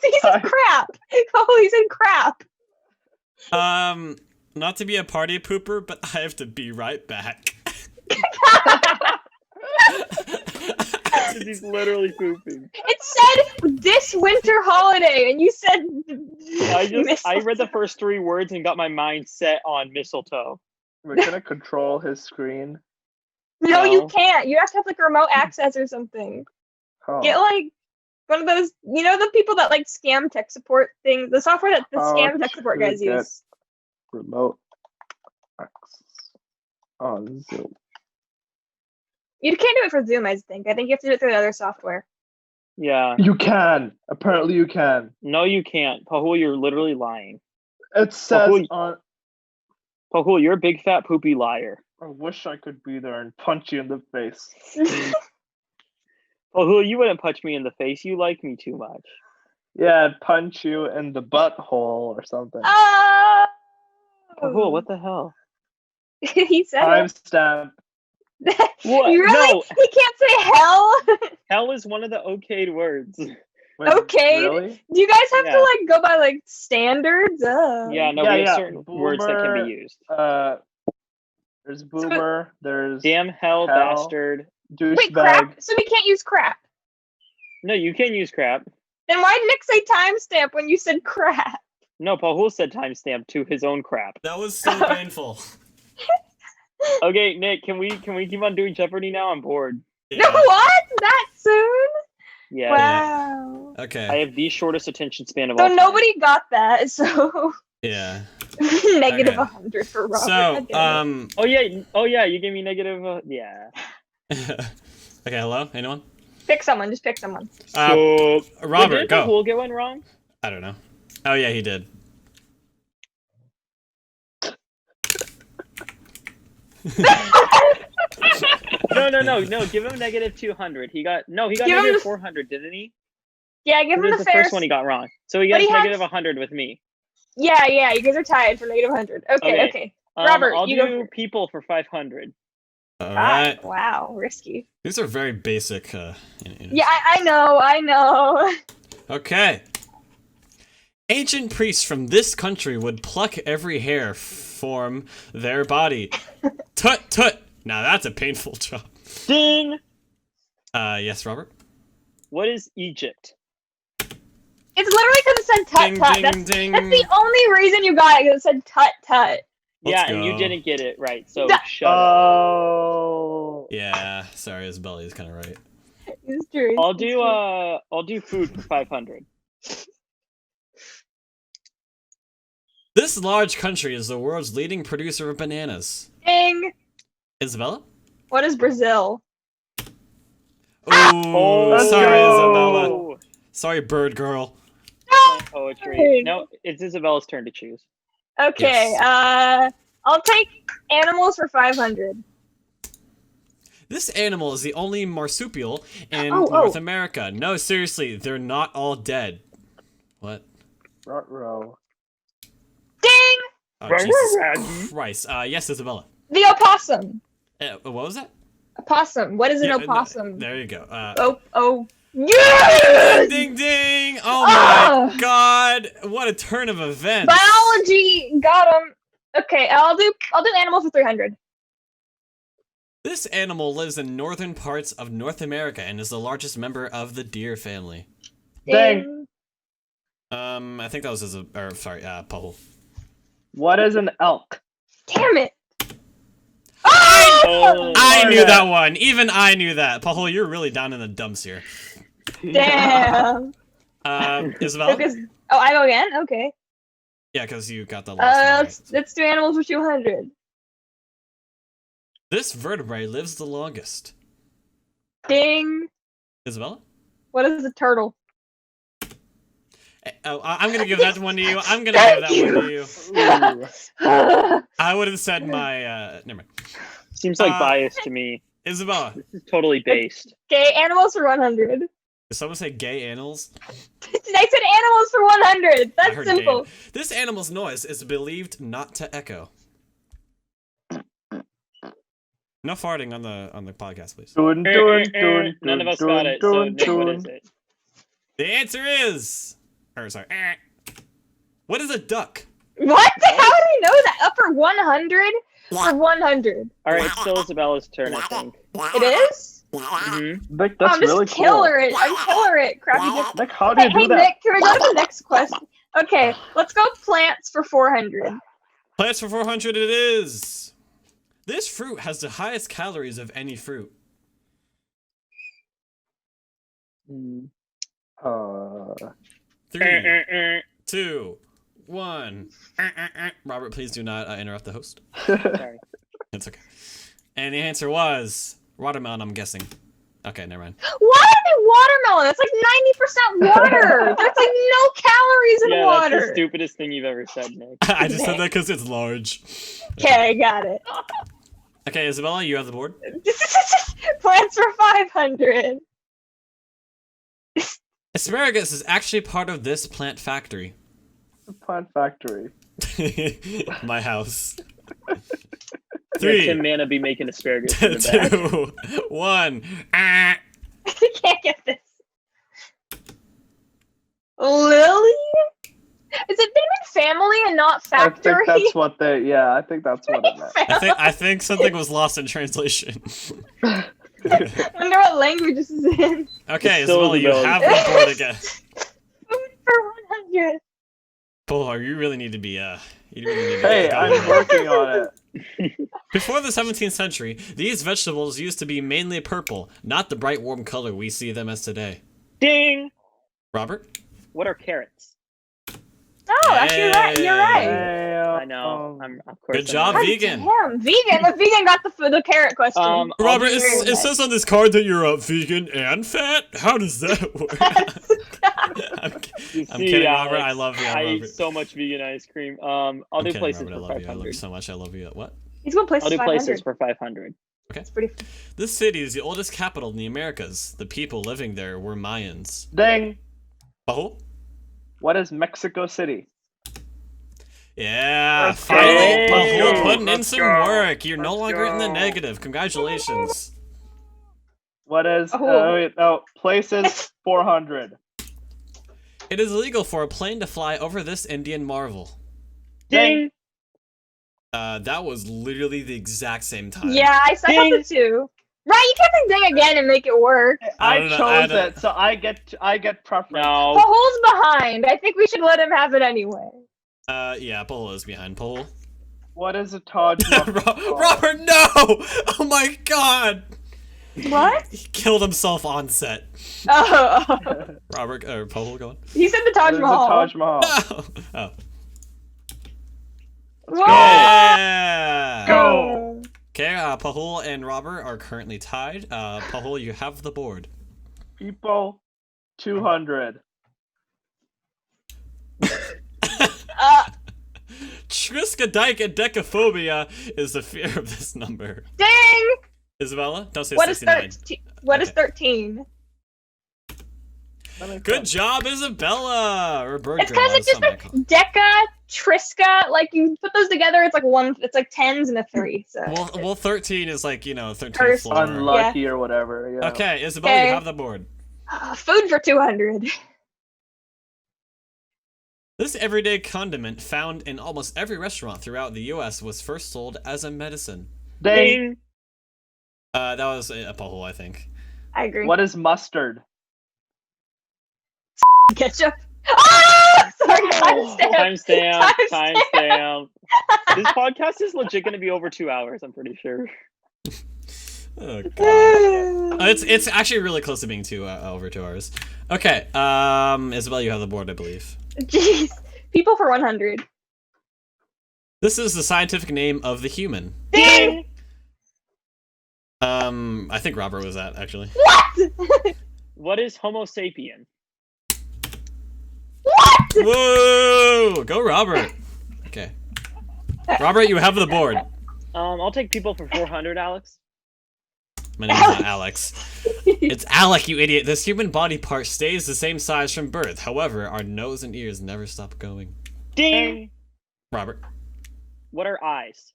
He said crap! Oh, he said crap! Not to be a party pooper, but I have to be right back. He's literally pooping. It said this winter holiday, and you said. I read the first 3 words and got my mind set on mistletoe. We're gonna control his screen. No, you No. can't. You have to have like remote access or something. Oh. Get like one of those, you know, the people that like scam tech support things, the software that the scam tech support guys get use. remote access on Zoom. You can't do it for Zoom, I think. I think you have to do it through the other software. Yeah. You can. Apparently, you can. No, you can't. Pahul, you're literally lying. It says who- on. Pahul, you're a big fat poopy liar. I wish I could be there and punch you in the face. Pahul, you wouldn't punch me in the face. You like me too much. Yeah, I'd punch you in the butthole or something. Oh! Pahul, what the hell? He said Timestamp. What? You really? No, He can't say hell? hell is one of the okayed words. Wait, Okay. Really? Do you guys have Yeah. to like go by like standards? Yeah, no, Yeah, we have yeah. certain words that can Boomer, be used. There's boomer. There's Damn hell, hell. bastard. Wait, crap? douchebag. So we can't use crap. No, you can use crap. Then why did Nick say timestamp when you said crap? No, Pahul said timestamp to his own crap. That was so painful. Okay, Nick, can we keep on doing Jeopardy now? I'm bored. Yeah. What? That soon? Yeah. Wow. Okay. I have the shortest attention span of all So time. nobody got that. So Yeah. negative Okay. 100 for Robert. So, God damn it. Oh yeah, you gave me negative. Yeah. okay. Hello. Anyone? Pick someone. Just pick someone. So Robert, did go. Pahul get one wrong? I don't know. Oh yeah, he did. No. Give him negative 200. He got Give him negative the- 400, didn't he? Yeah, give What him was the the fair. first one he got wrong? So he But gets he had- negative 100 with me. Yeah, you guys are tied for negative 100. Okay, okay. Robert, I'll you go do first. people for 500. All Ah, right. wow, risky. These are very basic. Yeah, I know. Okay. Ancient priests from this country would pluck every hair from their body. Tut tut. Now that's a painful job. Ding! Yes, Robert. What is Egypt? It's literally because it said tut Ding, tut. ding, That's ding. the only reason you got it, because it said tut tut. Yeah, Let's and you go. didn't get it right, so Da- shut up. Oh. Yeah. Sorry, Isabella is kind of right. It's true. I'll it's do true. I'll do food for 500. This large country is the world's leading producer of bananas. Ding. Isabella? What is Brazil? Oh, let's sorry, go. Isabella. Sorry, bird girl. Poetry. No, it's Isabella's turn to choose. Okay, Yes. I'll take animals for 500. This animal is the only marsupial in Oh, North oh. America. No, seriously, they're not all dead. What? Ruh-roh. Ding! Oh, Right, Jesus right. Christ. Yes, Isabella. The opossum. What was that? Opossum. What is an Yeah, opossum? there you go. Oh, yes! Ding, ding, ding! What a turn of events. Biology got him. Okay, I'll do animals for 300. This animal lives in northern parts of North America and is the largest member of the deer family. Dang. I think that was Paul. What is an elk? Damn it. Oh, I knew that one. Even I knew that. Paul, you're really down in the dumps here. Damn. Isabella? Oh, I go again? Okay. Yeah, because you got the last one. Let's do animals for 200. This vertebrate lives the longest. Ding. Isabella? What is a turtle? Oh, I'm gonna give that one to you. I'm gonna give that one to you. I would have said my, never mind. Seems like bias to me. Isabella. This is totally based. Okay, animals for 100. Did someone say gay animals? I said animals for 100. I That's heard simple. gay. This animal's noise is believed not to echo. No farting on the podcast, please. None of us got it, so Nick, what is it? The answer is... What is a duck? What? How do I know that? Up for 100? For 100. Alright, it's still Isabella's turn, I think. It is? Mm-hmm. Nick, that's I'm just really cool. killer it. I'm killer it. Crappy Nick. Nick, how do you do Hey, that? Nick, can we go to the next question? Okay, let's go plants for 400. Plants for 400 it is. This fruit has the highest calories of any fruit. Three, 2, 1. Robert, please do not interrupt the host. Sorry. It's okay. And the answer was watermelon, I'm guessing. Okay, never mind. Why watermelon? It's like 90% water. There's like no calories in water. That's the stupidest thing you've ever said, Nick. I just said that because it's large. Okay, got it. Okay, Isabella, you have the board. Plants for 500. Asparagus is actually part of this plant factory. Plant factory. My house. Tim 3, Mana be making asparagus in the back. 2, 1. I can't get this. Lily? Is it been family and not factory? I think that's what they. Yeah, I think that's what it meant. I think something was lost in translation. I wonder what language this is in. Okay, It's still Isabella, you the have the board again. Food for 100. Paul, you really need to be Hey, I'm working on it. Before the 17th century, these vegetables used to be mainly purple, not the bright warm color we see them as today. Ding! Robert? What are carrots? Oh, actually, you're right. Hey, I know. Of course. Good job, God vegan. Damn, vegan. The vegan got the carrot question. Robert, I'll be- it says on this card that you're vegan and fat. How does that work? I'm kidding, Robert. Alex, I love you. I love eat it. so much vegan ice cream. I'll do kidding, places Robert, I for love you. I love you 500. so much. I love you. What? He's going places I'll do 500. places for 500. It's pretty fun. This city is the oldest capital in the Americas. The people living there were Mayans. Dang. Oh? What is Mexico City? Yeah, Let's finally, go. Pahul putting in Let's some go. work. You're no Let's longer in the go. negative. Congratulations. What is? Places 400. It is illegal for a plane to fly over this Indian marvel. Ding! That was literally the exact same time. Yeah, I said Ding. something too. Right, you can't say ding again and make it work. I I don't know, chose don't- it, so I get preference. No. Pahul's behind. I think we should let him have it anyway. Yeah, Pahul is behind. Pahul. What is a Taj Mahal? Robert, no! Oh my god! What? He killed himself on set. Oh, Robert, or Pahul, go on. he said the What Taj is a Mahal. Taj Mahal? No! Oh. Whoa! Yeah! Go! Okay, Pahul and Robert are currently tied. Pahul, you have the board. People 200. Triskaidekaphobia is the fear of this number. Dang! Isabella, don't say What is 69. 13? What is Okay. 13? Good job, Isabella! Or Berger, It's because as it's just some might like call it. Deca, Triska. Like you put those together, it's like one. It's like tens and a 3. So. Well, 13 is like, 13th First. floor. Unlucky or whatever. Yeah. Okay, Isabella, Okay. you have the board. Food for 200. This everyday condiment found in almost every restaurant throughout the U.S. was first sold as a medicine. Ding. That was a poll, I think. I agree. What is mustard? Ketchup. Ah! Sorry, timestamp. Timestamp. This podcast is legit going to be over 2 hours, I'm pretty sure. Oh, God. It's actually really close to being over 2 hours. Okay, Isabella, you have the board, I believe. Jeez. People for 100. This is the scientific name of the human. Ding! I think Robert was that, actually. What? What is Homo sapien? What? Whoa! Go, Robert. Okay. Robert, you have the board. I'll take people for 400, Alex. My name's not Alex. It's Alec, you idiot. This human body part stays the same size from birth. However, our nose and ears never stop going. Ding! Robert. What are eyes?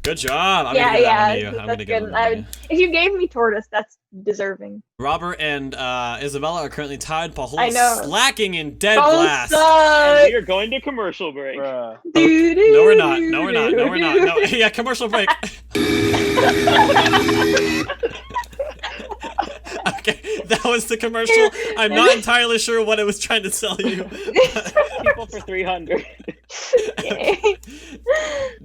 Good job. I'm gonna give that one to you. I'm gonna give it one to you. If you gave me tortoise, that's deserving. Robert and Isabella are currently tied. Pahul I know. slacking in dead Oh, last. And we are going to commercial break. Bruh. No, we're not. No, we're not. No, we're not. No. Yeah, commercial break. Okay, that was the commercial. I'm not entirely sure what it was trying to sell you. People for 300.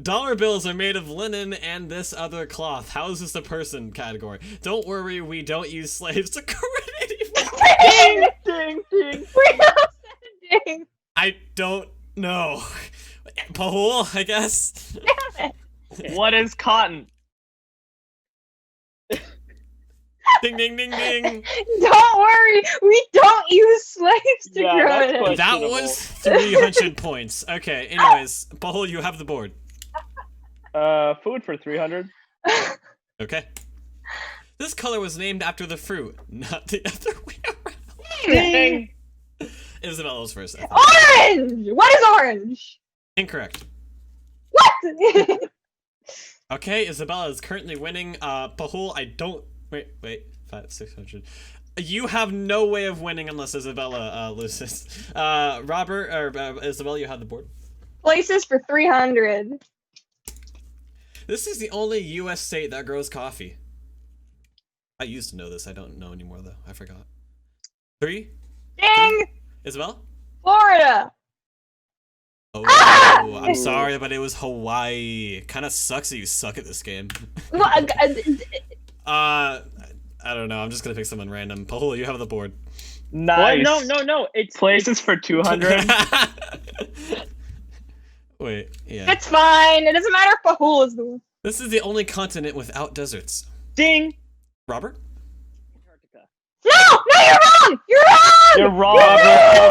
Dollar bills are made of linen and this other cloth. How is this a person category? Don't worry, we don't use slaves to create Ding, ding, ding. We all said ding. I don't know. Pahul, I guess. Damn it. What is cotton? Ding, ding, ding, ding. Don't worry, we don't use slaves to Yeah, grow that's it. quite- That was 300 points. Okay, anyways, Pahul, you have the board. Food for 300. Okay. This color was named after the fruit, not the other way around. Ding. Isabella's first. I think. Orange! What is orange? Incorrect. What? Okay, Isabella is currently winning. Pahul, I don't. Wait. 600. You have no way of winning unless Isabella loses. Robert or Isabella, you have the board. Places for 300. This is the only U.S. state that grows coffee. I used to know this. I don't know anymore though. I forgot. 3. Ding! Isabella. Florida. Oh, Ah! I'm sorry, but it was Hawaii. Kind of sucks that you suck at this game. What? I don't know. I'm just gonna pick someone random. Pahul, you have the board. Nice. What? No. It's Places for 200. Wait, yeah. It's fine. It doesn't matter if Pahul is the one. This is the only continent without deserts. Ding! Robert? Antarctica. No! No, you're wrong! You're wrong! You're wrong.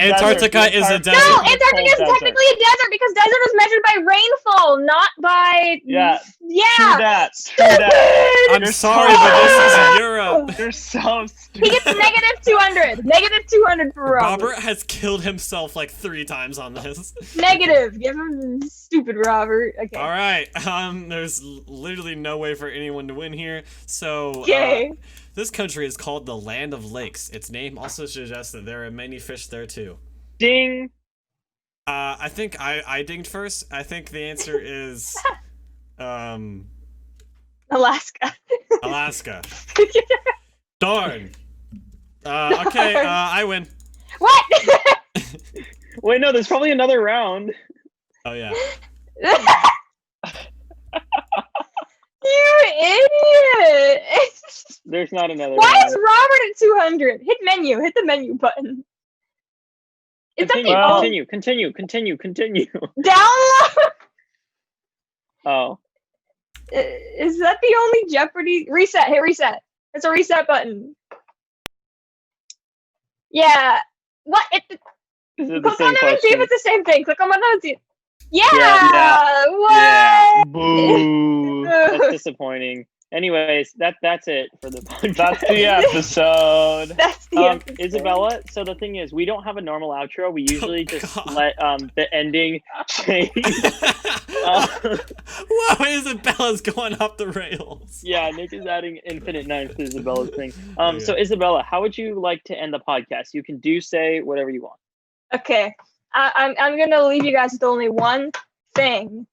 Antarctica is a desert. No, Antarctica is technically a desert because desert is measured by rainfall, not by... Yeah. Yeah. True that. True that. I'm You're sorry, so but this is wrong. Europe. You're so He stupid. gets negative 200. Negative 200 for Robert. Robert has killed himself like 3 times on this. Negative. Give him stupid Robert. Okay. All right. There's literally no way for anyone to win here. So, Okay. this country is called the Land of Lakes. Its name also suggests that there are many fish there too. Ding! I think I dinged first. I think the answer is, Alaska. Alaska. Darn. Okay. I win. What? Wait, no, there's probably another round. Oh yeah. You idiot! There's not another Why round. is Robert at 200? Hit menu. Hit the menu button. Is that the only Continue. download? Oh. Is that the only Jeopardy? Reset. Hit reset. It's a reset button. Yeah. What? Is it the Click same on them and see if question? it's the same thing. Click on one and see. Yeah. Yeah. What? Boo. That's disappointing. Anyways, that's it for the podcast. That's the episode. That's the episode. Isabella, so the thing is, we don't have a normal outro. We usually just God. let the ending change. Whoa, Isabella's going off the rails. Yeah, Nick is adding infinite nines to Isabella's thing. Yeah. So Isabella, how would you like to end the podcast? You can say whatever you want. Okay. I'm gonna leave you guys with only one thing.